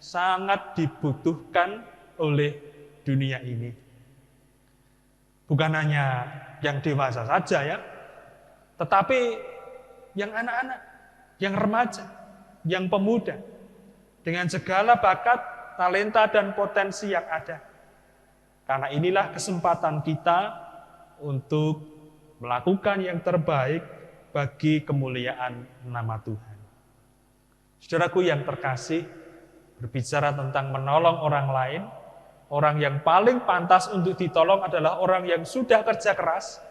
C: sangat dibutuhkan oleh dunia ini. Bukan hanya yang dewasa saja ya, tetapi yang anak-anak, yang remaja, yang pemuda, dengan segala bakat, talenta, dan potensi yang ada. Karena inilah kesempatan kita untuk melakukan yang terbaik bagi kemuliaan nama Tuhan. Saudaraku yang terkasih, berbicara tentang menolong orang lain, orang yang paling pantas untuk ditolong adalah orang yang sudah kerja keras,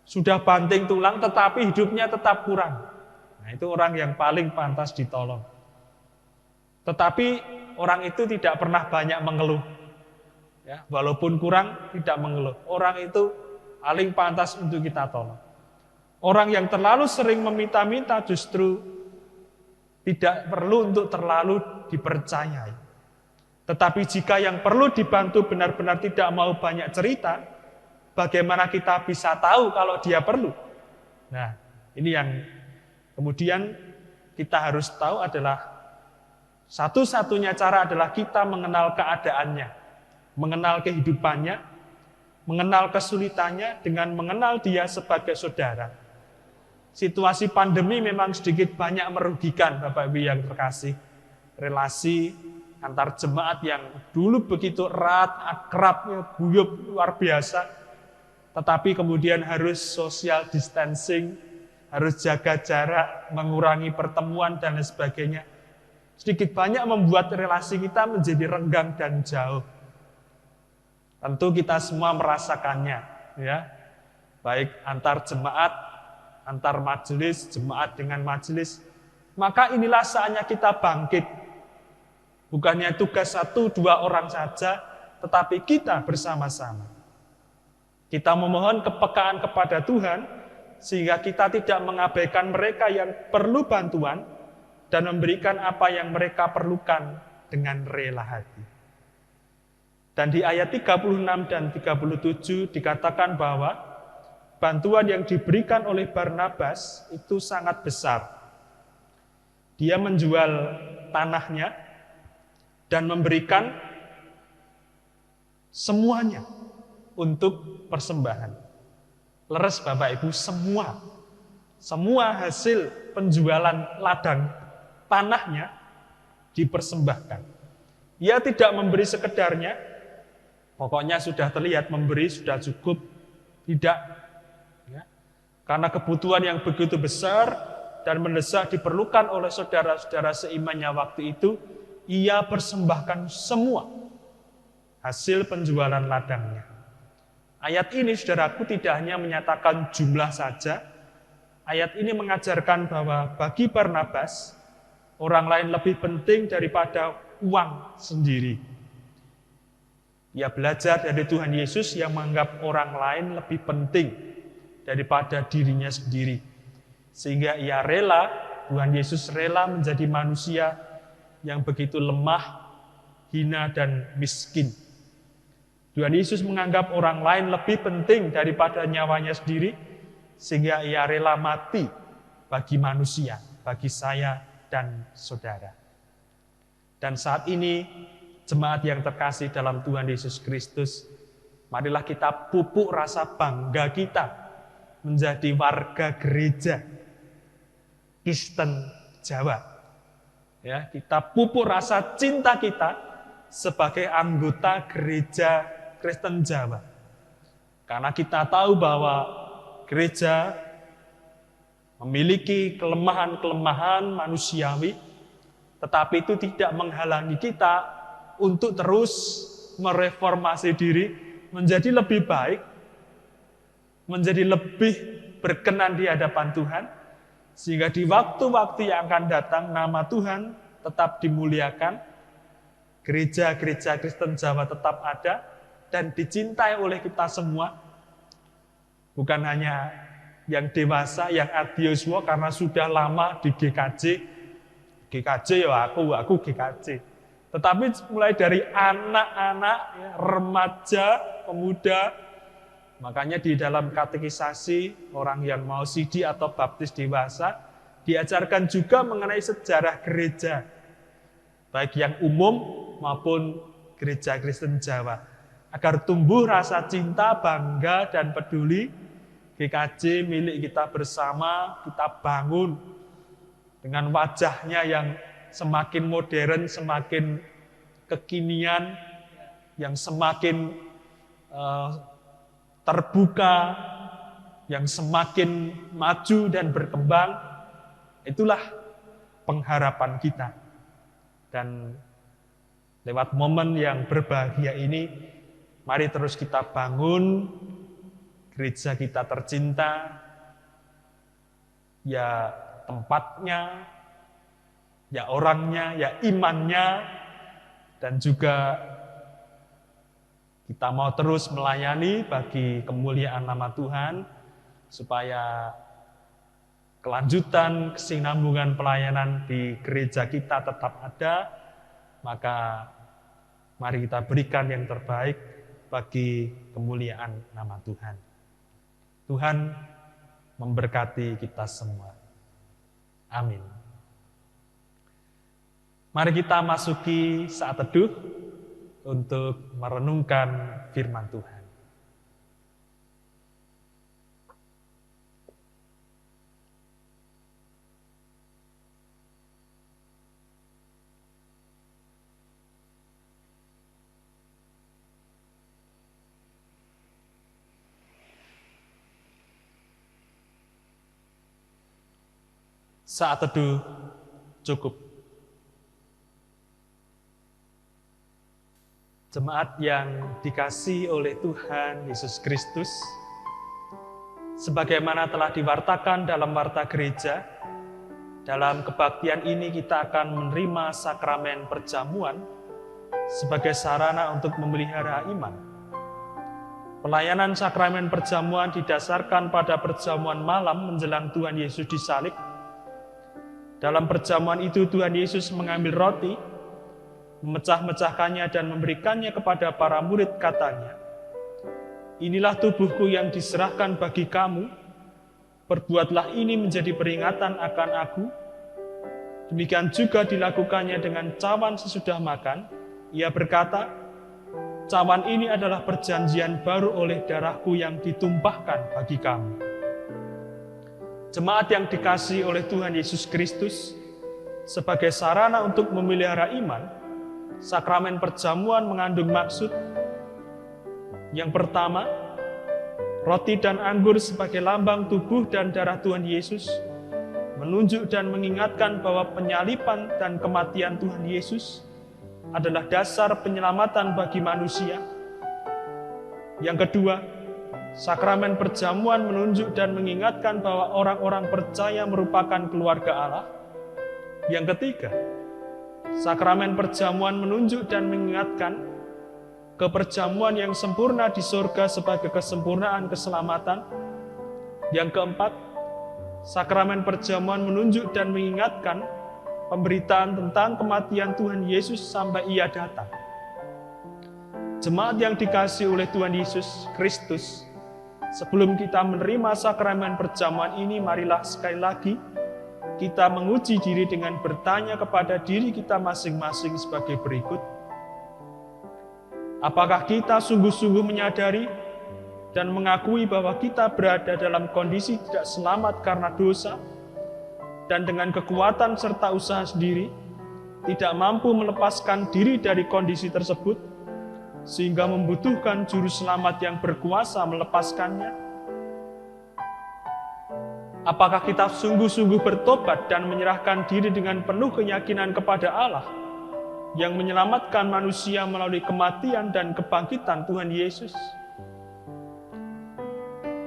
C: sudah banting tulang, tetapi hidupnya tetap kurang. Nah, itu orang yang paling pantas ditolong. Tetapi orang itu tidak pernah banyak mengeluh. Ya, walaupun kurang, tidak mengeluh. Orang itu paling pantas untuk kita tolong. Orang yang terlalu sering meminta-minta justru tidak perlu untuk terlalu dipercayai. Tetapi jika yang perlu dibantu benar-benar tidak mau banyak cerita, bagaimana kita bisa tahu kalau dia perlu? Nah, ini yang kemudian kita harus tahu adalah satu-satunya cara adalah kita mengenal keadaannya, mengenal kehidupannya, mengenal kesulitannya dengan mengenal dia sebagai saudara. Situasi pandemi memang sedikit banyak merugikan Bapak Ibu yang terkasih. Relasi antar jemaat yang dulu begitu erat, akrab, guyup, luar biasa. Tetapi kemudian harus social distancing, harus jaga jarak, mengurangi pertemuan dan lain sebagainya. Sedikit banyak membuat relasi kita menjadi renggang dan jauh. Tentu kita semua merasakannya, ya. Baik antar jemaat, antar majelis, jemaat dengan majelis. Maka inilah saatnya kita bangkit. Bukannya tugas 1-2 orang saja, tetapi kita bersama-sama. Kita memohon kepekaan kepada Tuhan, sehingga kita tidak mengabaikan mereka yang perlu bantuan, dan memberikan apa yang mereka perlukan dengan rela hati. Dan di ayat 36 dan 37 dikatakan bahwa bantuan yang diberikan oleh Barnabas itu sangat besar. Dia menjual tanahnya dan memberikan semuanya untuk persembahan. Leres Bapak Ibu, semua hasil penjualan ladang tanahnya dipersembahkan. Ia tidak memberi sekedarnya, pokoknya sudah terlihat memberi sudah cukup, tidak. Ya. Karena kebutuhan yang begitu besar dan mendesak diperlukan oleh saudara-saudara seimannya waktu itu, ia persembahkan semua hasil penjualan ladangnya. Ayat ini, saudaraku, tidak hanya menyatakan jumlah saja. Ayat ini mengajarkan bahwa bagi Barnabas, orang lain lebih penting daripada uang sendiri. Ia belajar dari Tuhan Yesus yang menganggap orang lain lebih penting daripada dirinya sendiri. Sehingga ia rela, Tuhan Yesus rela menjadi manusia yang begitu lemah, hina, dan miskin. Tuhan Yesus menganggap orang lain lebih penting daripada nyawanya sendiri, sehingga ia rela mati bagi manusia, bagi saya dan saudara. Dan saat ini, jemaat yang terkasih dalam Tuhan Yesus Kristus, marilah kita pupuk rasa bangga kita menjadi warga gereja Kristen Jawa. Ya, kita pupuk rasa cinta kita sebagai anggota gereja Kristen Jawa. Karena kita tahu bahwa gereja memiliki kelemahan-kelemahan manusiawi, tetapi itu tidak menghalangi kita untuk terus mereformasi diri menjadi lebih baik, menjadi lebih berkenan di hadapan Tuhan, sehingga di waktu-waktu yang akan datang nama Tuhan tetap dimuliakan, gereja-gereja Kristen Jawa tetap ada dan dicintai oleh kita semua, bukan hanya yang dewasa, yang adioswa karena sudah lama di GKJ ya aku GKJ. Tetapi mulai dari anak-anak, ya, remaja, pemuda, Makanya di dalam katekisasi orang yang mau sidi atau baptis dewasa diajarkan juga mengenai sejarah gereja, baik yang umum maupun gereja Kristen Jawa, agar tumbuh rasa cinta, bangga, dan peduli GKJ milik kita bersama, kita bangun dengan wajahnya yang semakin modern, semakin kekinian, yang semakin terbuka, yang semakin maju dan berkembang. Itulah pengharapan kita. Dan lewat momen yang berbahagia ini, mari terus kita bangun gereja kita tercinta, ya tempatnya, ya orangnya, ya imannya, dan juga kita mau terus melayani bagi kemuliaan nama Tuhan, supaya kelanjutan kesinambungan pelayanan di gereja kita tetap ada. Maka mari kita berikan yang terbaik bagi kemuliaan nama Tuhan. Tuhan memberkati kita semua. Amin. Mari kita masuki saat teduh untuk merenungkan firman Tuhan. Saat teduh cukup. Jemaat yang dikasihi oleh Tuhan Yesus Kristus, sebagaimana telah diwartakan dalam warta gereja, dalam kebaktian ini kita akan menerima sakramen perjamuan sebagai sarana untuk memelihara iman. Pelayanan sakramen perjamuan didasarkan pada perjamuan malam menjelang Tuhan Yesus disalib. Dalam perjamuan itu Tuhan Yesus mengambil roti, memecah-mecahkannya dan memberikannya kepada para murid, katanya, "Inilah tubuhku yang diserahkan bagi kamu, perbuatlah ini menjadi peringatan akan aku." Demikian juga dilakukannya dengan cawan sesudah makan. Ia berkata, "Cawan ini adalah perjanjian baru oleh darahku yang ditumpahkan bagi kamu." Jemaat yang dikasihi oleh Tuhan Yesus Kristus, sebagai sarana untuk memelihara iman, sakramen perjamuan mengandung maksud. Yang pertama, roti dan anggur sebagai lambang tubuh dan darah Tuhan Yesus, menunjuk dan mengingatkan bahwa penyaliban dan kematian Tuhan Yesus adalah dasar penyelamatan bagi manusia. Yang kedua, sakramen perjamuan menunjuk dan mengingatkan bahwa orang-orang percaya merupakan keluarga Allah. Yang ketiga, sakramen perjamuan menunjuk dan mengingatkan keperjamuan yang sempurna di surga sebagai kesempurnaan keselamatan. Yang keempat, sakramen perjamuan menunjuk dan mengingatkan pemberitaan tentang kematian Tuhan Yesus sampai Ia datang. Jemaat yang dikasihi oleh Tuhan Yesus Kristus, sebelum kita menerima sakramen perjamuan ini, marilah sekali lagi kita menguji diri dengan bertanya kepada diri kita masing-masing sebagai berikut. Apakah kita sungguh-sungguh menyadari dan mengakui bahwa kita berada dalam kondisi tidak selamat karena dosa, dan dengan kekuatan serta usaha sendiri tidak mampu melepaskan diri dari kondisi tersebut, sehingga membutuhkan juru selamat yang berkuasa melepaskannya? Apakah kita sungguh-sungguh bertobat dan menyerahkan diri dengan penuh keyakinan kepada Allah yang menyelamatkan manusia melalui kematian dan kebangkitan Tuhan Yesus?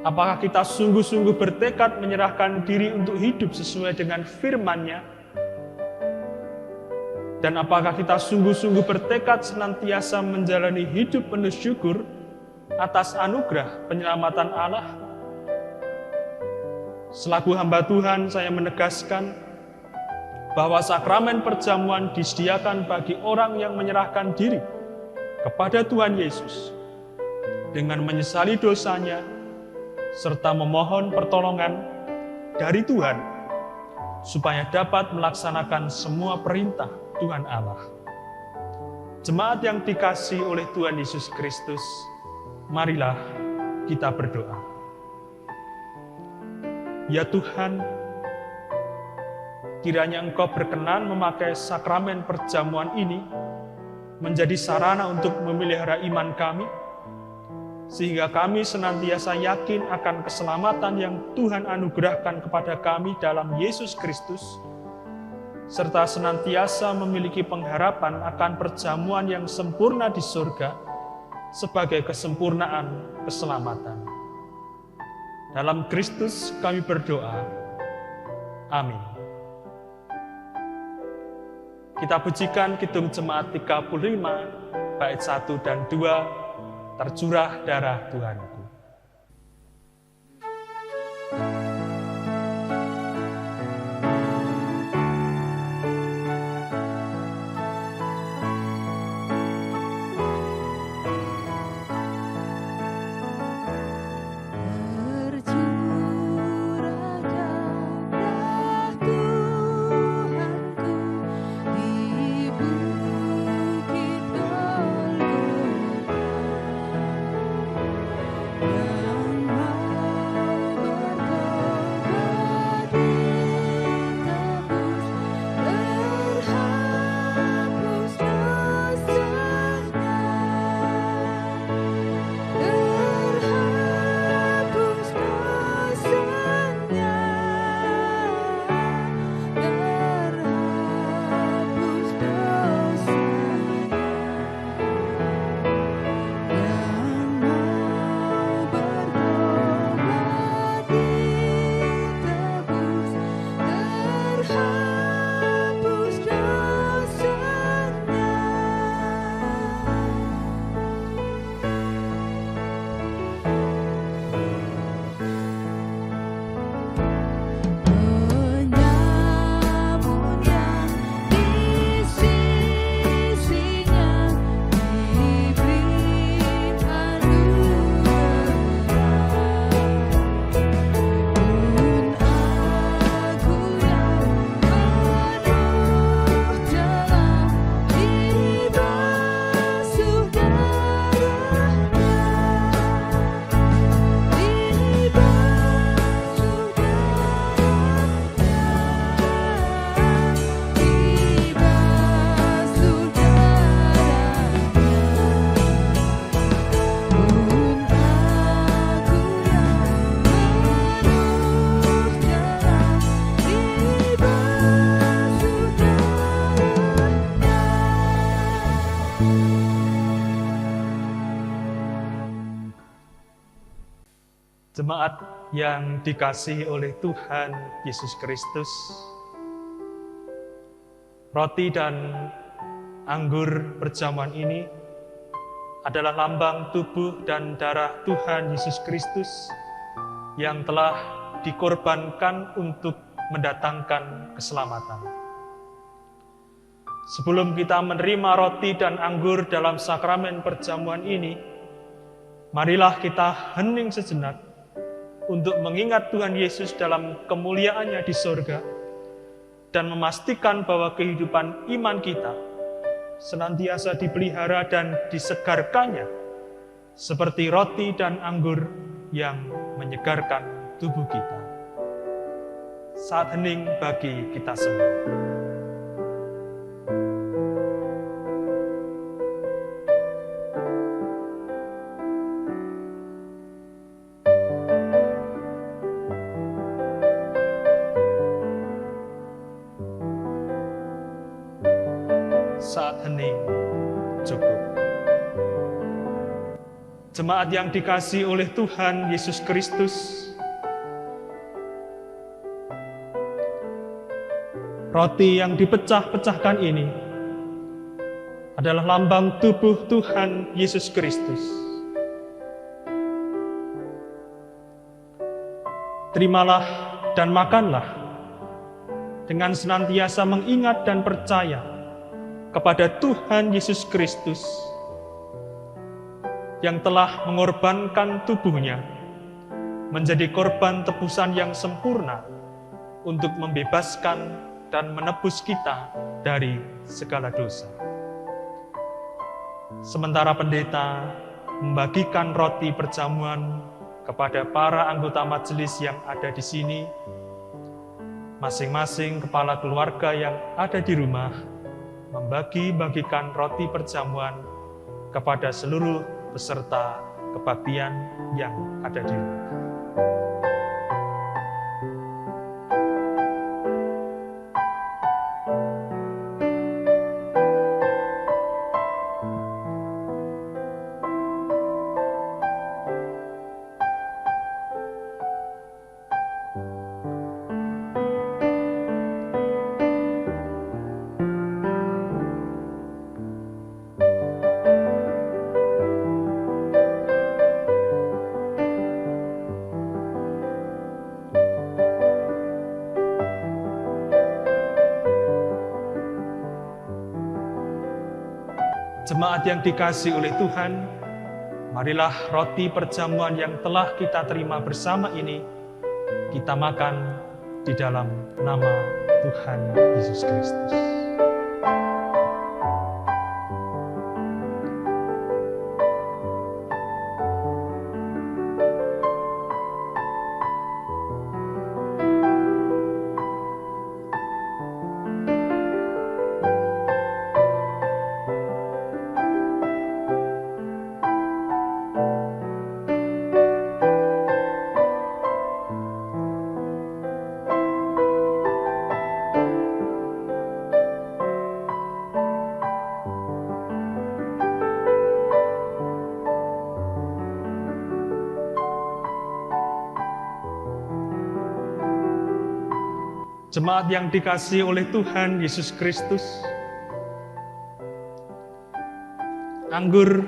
C: Apakah kita sungguh-sungguh bertekad menyerahkan diri untuk hidup sesuai dengan firman-Nya? Dan apakah kita sungguh-sungguh bertekad senantiasa menjalani hidup penuh syukur atas anugerah penyelamatan Allah? Selaku hamba Tuhan, saya menegaskan bahwa sakramen perjamuan disediakan bagi orang yang menyerahkan diri kepada Tuhan Yesus. dengan menyesali dosanya, serta memohon pertolongan dari Tuhan, supaya dapat melaksanakan semua perintah Tuhan Allah. Jemaat yang dikasihi oleh Tuhan Yesus Kristus, marilah kita berdoa. Ya Tuhan, kiranya Engkau berkenan memakai sakramen perjamuan ini menjadi sarana untuk memelihara iman kami, sehingga kami senantiasa yakin akan keselamatan yang Tuhan anugerahkan kepada kami dalam Yesus Kristus, serta senantiasa memiliki pengharapan akan perjamuan yang sempurna di surga sebagai kesempurnaan keselamatan. Dalam Kristus kami berdoa. Amin. Kita pujikan Kidung Jemaat 35, bait 1 dan 2, tercurah darah Tuhanku. Jemaat yang dikasihi oleh Tuhan Yesus Kristus, roti dan anggur perjamuan ini adalah lambang tubuh dan darah Tuhan Yesus Kristus yang telah dikorbankan untuk mendatangkan keselamatan. Sebelum kita menerima roti dan anggur dalam sakramen perjamuan ini, marilah kita hening sejenak untuk mengingat Tuhan Yesus dalam kemuliaannya di surga dan memastikan bahwa kehidupan iman kita senantiasa dipelihara dan disegarkannya seperti roti dan anggur yang menyegarkan tubuh kita. Saat hening bagi kita semua. Saat hening cukup. Jemaat yang dikasihi oleh Tuhan Yesus Kristus, roti yang dipecah-pecahkan ini adalah lambang tubuh Tuhan Yesus Kristus. Terimalah dan makanlah dengan senantiasa mengingat dan percaya kepada Tuhan Yesus Kristus yang telah mengorbankan tubuhnya menjadi korban tebusan yang sempurna untuk membebaskan dan menebus kita dari segala dosa. Sementara pendeta membagikan roti perjamuan kepada para anggota majelis yang ada di sini, masing-masing kepala keluarga yang ada di rumah membagi-bagikan roti perjamuan kepada seluruh peserta kebaktian yang ada di rumah. Jemaat yang dikasihi oleh Tuhan, marilah roti perjamuan yang telah kita terima bersama ini kita makan di dalam nama Tuhan Yesus Kristus. Jemaat yang dikasihi oleh Tuhan Yesus Kristus, anggur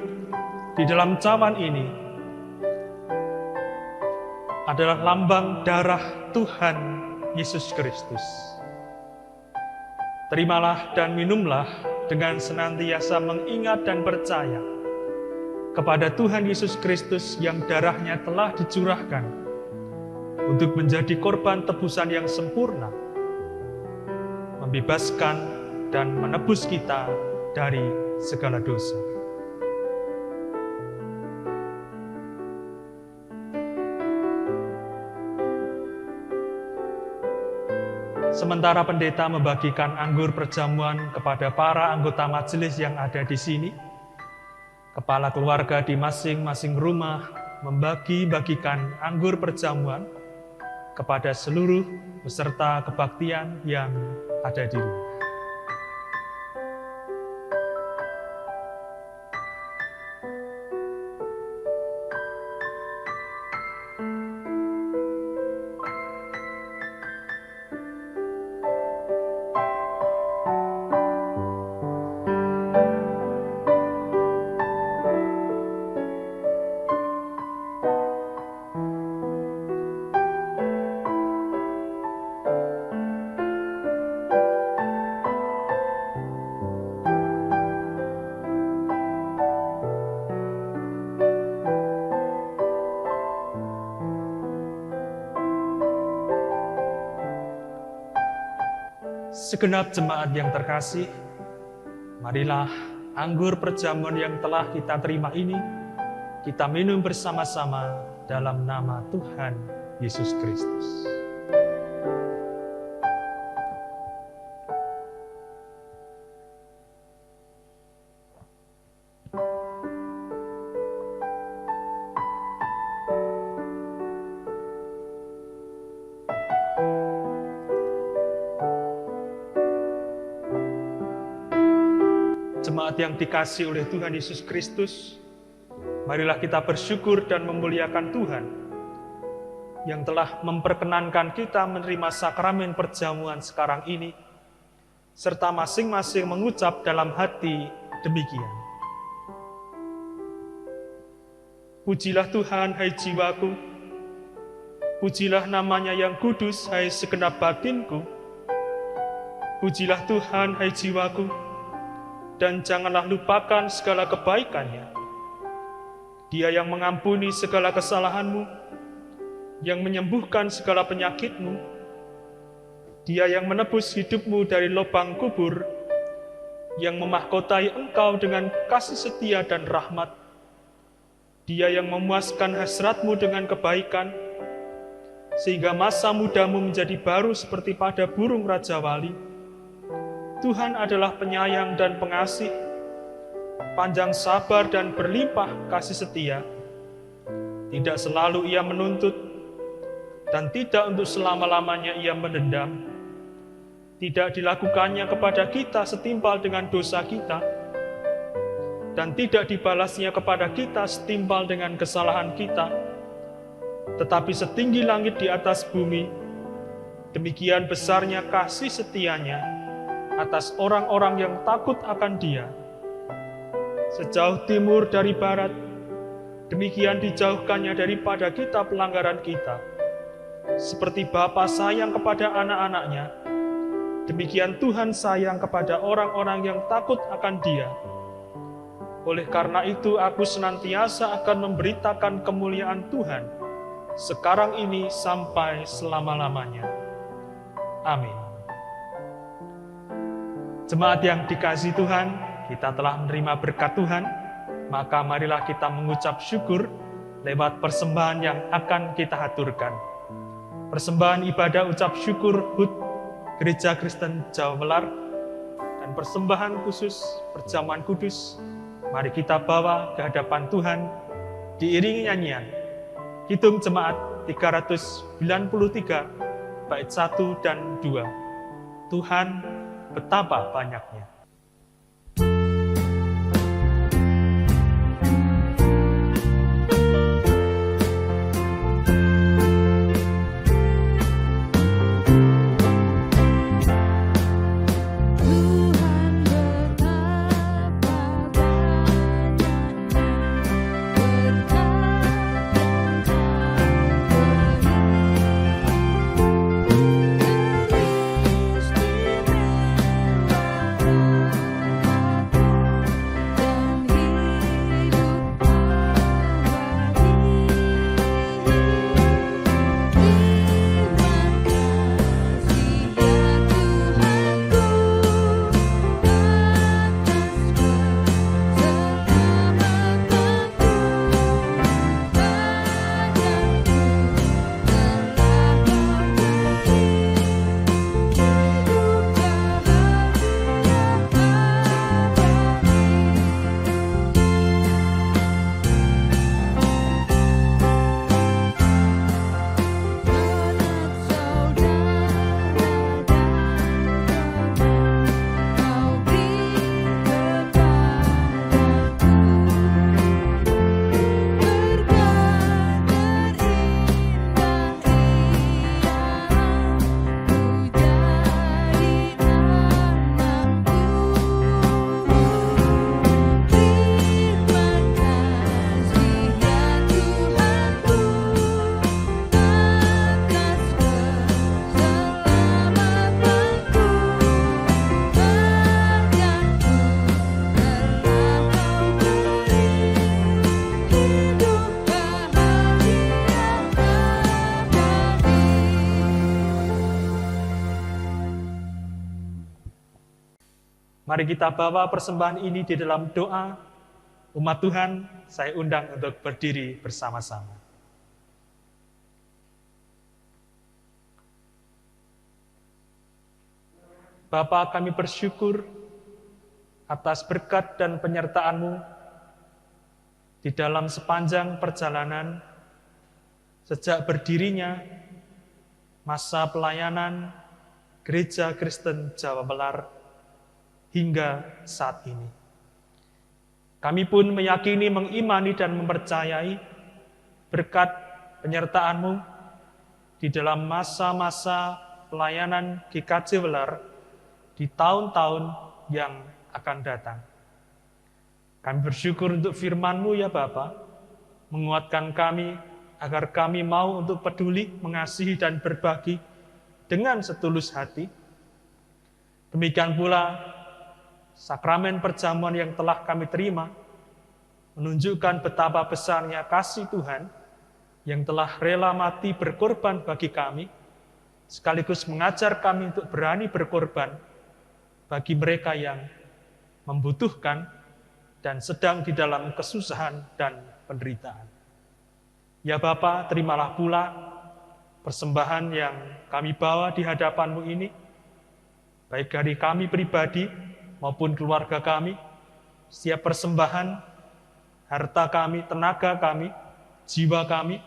C: di dalam cawan ini adalah lambang darah Tuhan Yesus Kristus. Terimalah dan minumlah dengan senantiasa mengingat dan percaya kepada Tuhan Yesus Kristus yang darahnya telah dicurahkan untuk menjadi korban tebusan yang sempurna, membebaskan dan menebus kita dari segala dosa. Sementara pendeta membagikan anggur perjamuan kepada para anggota majelis yang ada di sini, kepala keluarga di masing-masing rumah membagi-bagikan anggur perjamuan kepada seluruh peserta kebaktian yang ada di rumah. Segenap jemaat yang terkasih, marilah anggur perjamuan yang telah kita terima ini, kita minum bersama-sama dalam nama Tuhan Yesus Kristus. Jemaat yang dikasihi oleh Tuhan Yesus Kristus, marilah kita bersyukur dan memuliakan Tuhan yang telah memperkenankan kita menerima sakramen perjamuan sekarang ini, serta masing-masing mengucap dalam hati demikian. Pujilah Tuhan, hai jiwaku, pujilah namanya yang kudus, hai segenap batinku, pujilah Tuhan, hai jiwaku, dan janganlah lupakan segala kebaikannya, Dia yang mengampuni segala kesalahanmu, yang menyembuhkan segala penyakitmu, Dia yang menebus hidupmu dari lubang kubur, yang memahkotai engkau dengan kasih setia dan rahmat. Dia yang memuaskan hasratmu dengan kebaikan, sehingga masa mudamu menjadi baru seperti pada burung Raja Wali. Tuhan adalah penyayang dan pengasih, panjang sabar dan berlimpah kasih setia. Tidak selalu Ia menuntut, dan tidak untuk selama-lamanya Ia mendendam. Tidak dilakukannya kepada kita setimpal dengan dosa kita, dan tidak dibalasnya kepada kita setimpal dengan kesalahan kita. Tetapi setinggi langit di atas bumi, demikian besarnya kasih setianya atas orang-orang yang takut akan Dia. Sejauh timur dari barat, demikian dijauhkannya daripada kita pelanggaran kita. Seperti Bapa sayang kepada anak-anaknya, demikian Tuhan sayang kepada orang-orang yang takut akan Dia. Oleh karena itu, aku senantiasa akan memberitakan kemuliaan Tuhan, sekarang ini sampai selama-lamanya. Amin. Jemaat yang dikasihi Tuhan, kita telah menerima berkat Tuhan, maka marilah kita mengucap syukur lewat persembahan yang akan kita haturkan. Persembahan ibadah ucap syukur HUT Gereja Kristen Jawa Welar, dan persembahan khusus perjamuan kudus, mari kita bawa ke hadapan Tuhan diiringi nyanyian Kidung Jemaat 393 bait 1 dan 2. Tuhan betapa banyaknya. Mari kita bawa persembahan ini di dalam doa. Umat Tuhan, saya undang untuk berdiri bersama-sama. Bapa, kami bersyukur atas berkat dan penyertaan-Mu di dalam sepanjang perjalanan sejak berdirinya masa pelayanan Gereja Kristen Jawa Welar hingga saat ini. Kami pun meyakini, mengimani, dan mempercayai berkat penyertaan-Mu di dalam masa-masa pelayanan GKJ Welar di tahun-tahun yang akan datang. Kami bersyukur untuk firman-Mu ya Bapa, menguatkan kami agar kami mau untuk peduli, mengasihi, dan berbagi dengan setulus hati. Demikian pula sakramen perjamuan yang telah kami terima, menunjukkan betapa besarnya kasih Tuhan yang telah rela mati berkorban bagi kami, sekaligus mengajar kami untuk berani berkorban bagi mereka yang membutuhkan dan sedang di dalam kesusahan dan penderitaan. Ya Bapa, terimalah pula persembahan yang kami bawa di hadapan-Mu ini, baik dari kami pribadi maupun keluarga kami. Setiap persembahan, harta kami, tenaga kami, jiwa kami,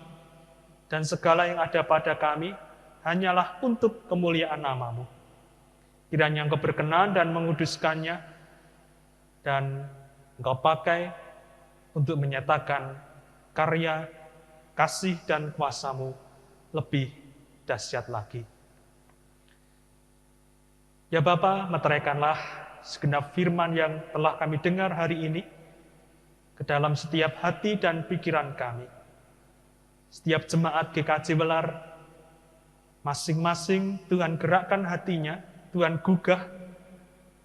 C: dan segala yang ada pada kami hanyalah untuk kemuliaan nama-Mu. Kiranya Engkau berkenan dan menguduskannya, dan Engkau pakai untuk menyatakan karya, kasih, dan kuasa-Mu lebih dahsyat lagi. Ya Bapa, meteraikanlah segenap firman yang telah kami dengar hari ini ke dalam setiap hati dan pikiran kami. Setiap jemaat GKJ Welar, masing-masing Tuhan gerakkan hatinya, Tuhan gugah,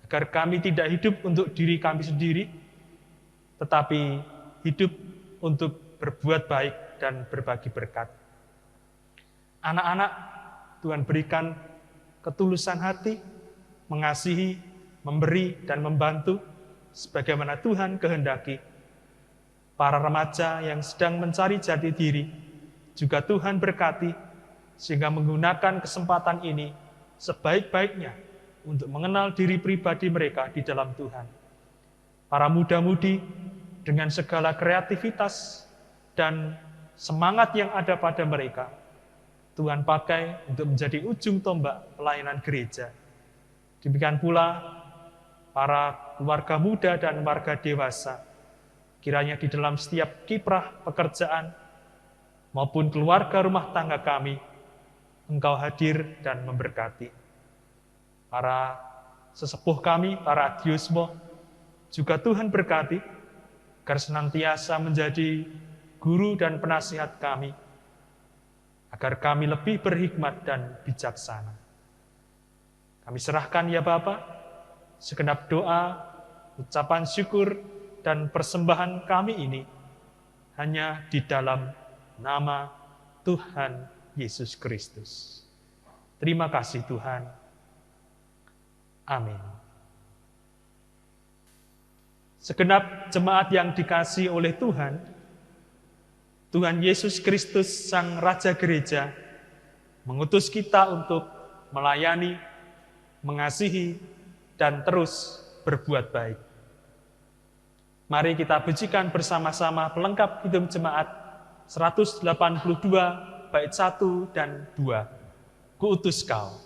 C: agar kami tidak hidup untuk diri kami sendiri, tetapi hidup untuk berbuat baik dan berbagi berkat. Anak-anak, Tuhan berikan ketulusan hati, mengasihi, memberi, dan membantu, sebagaimana Tuhan kehendaki. Para remaja yang sedang mencari jati diri, juga Tuhan berkati, sehingga menggunakan kesempatan ini sebaik-baiknya untuk mengenal diri pribadi mereka di dalam Tuhan. Para muda-mudi dengan segala kreativitas dan semangat yang ada pada mereka, Tuhan pakai untuk menjadi ujung tombak pelayanan gereja. Demikian pula para keluarga muda dan warga dewasa, kiranya di dalam setiap kiprah pekerjaan maupun keluarga rumah tangga kami, Engkau hadir dan memberkati. Para sesepuh kami, para adiosmo, juga Tuhan berkati, agar senantiasa menjadi guru dan penasihat kami, agar kami lebih berhikmat dan bijaksana. Kami serahkan ya Bapa, segenap doa, ucapan syukur, dan persembahan kami ini hanya di dalam nama Tuhan Yesus Kristus. Terima kasih Tuhan. Amin. Segenap jemaat yang dikasihi oleh Tuhan, Tuhan Yesus Kristus Sang Raja Gereja mengutus kita untuk melayani, mengasihi, dan terus berbuat baik. Mari kita pujikan bersama-sama pelengkap Kidung Jemaat 182 bait 1 dan 2. Kuutus Kau.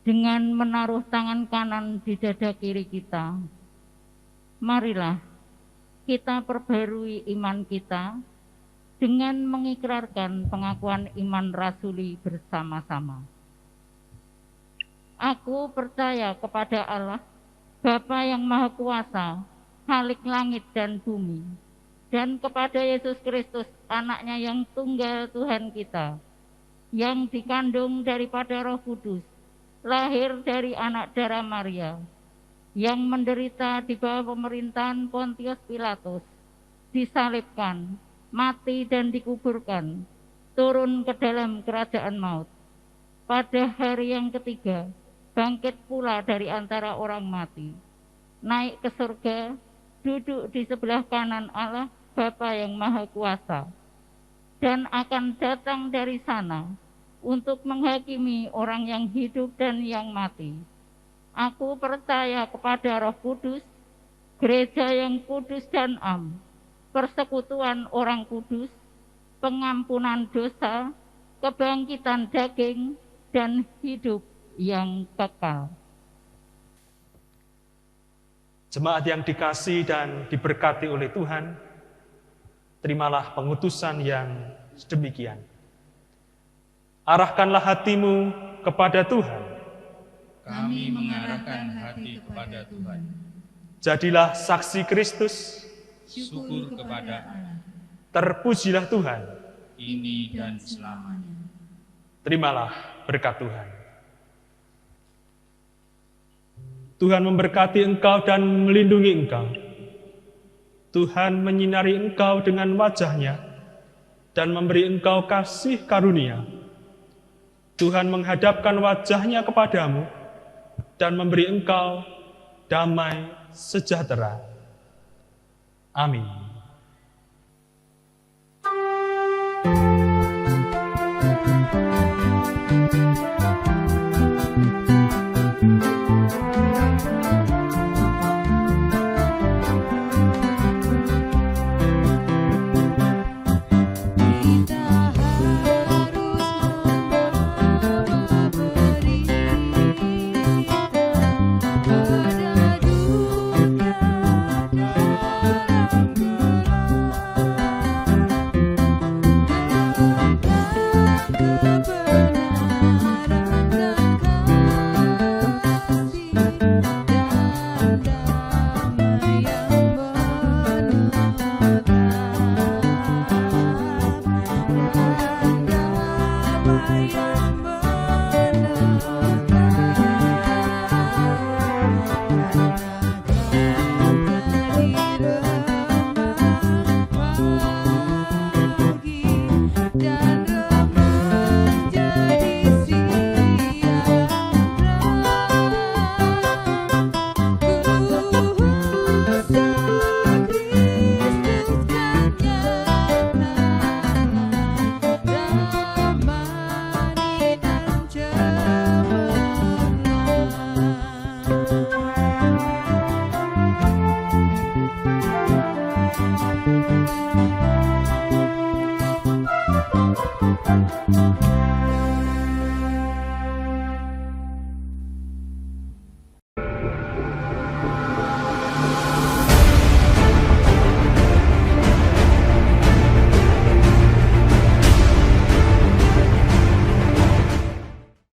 D: Dengan menaruh tangan kanan di dada kiri kita, marilah kita perbarui iman kita dengan mengikrarkan pengakuan iman rasuli bersama-sama. Aku percaya kepada Allah, Bapa yang Maha Kuasa, Khalik langit dan bumi, dan kepada Yesus Kristus, anaknya yang tunggal Tuhan kita, yang dikandung daripada Roh Kudus, lahir dari anak darah Maria, yang menderita di bawah pemerintahan Pontius Pilatus, disalibkan, mati dan dikuburkan, turun ke dalam kerajaan maut. Pada hari yang ketiga, bangkit pula dari antara orang mati, naik ke surga, duduk di sebelah kanan Allah Bapa yang Maha Kuasa, dan akan datang dari sana untuk menghakimi orang yang hidup dan yang mati. Aku percaya kepada Roh Kudus, gereja yang kudus dan am, persekutuan orang kudus, pengampunan dosa, kebangkitan daging, dan hidup yang kekal.
C: Jemaat yang dikasihi dan diberkati oleh Tuhan, terimalah pengutusan yang sedemikian. Arahkanlah hatimu kepada Tuhan.
E: Kami mengarahkan hati kepada Tuhan.
C: Jadilah saksi Kristus.
E: Syukur kepada Allah.
C: Terpujilah Tuhan.
E: Ini dan selamanya.
C: Terimalah berkat Tuhan. Tuhan memberkati engkau dan melindungi engkau. Tuhan menyinari engkau dengan wajah-Nya dan memberi engkau kasih karunia. Tuhan menghadapkan wajah-Nya kepadamu dan memberi engkau damai sejahtera. Amin.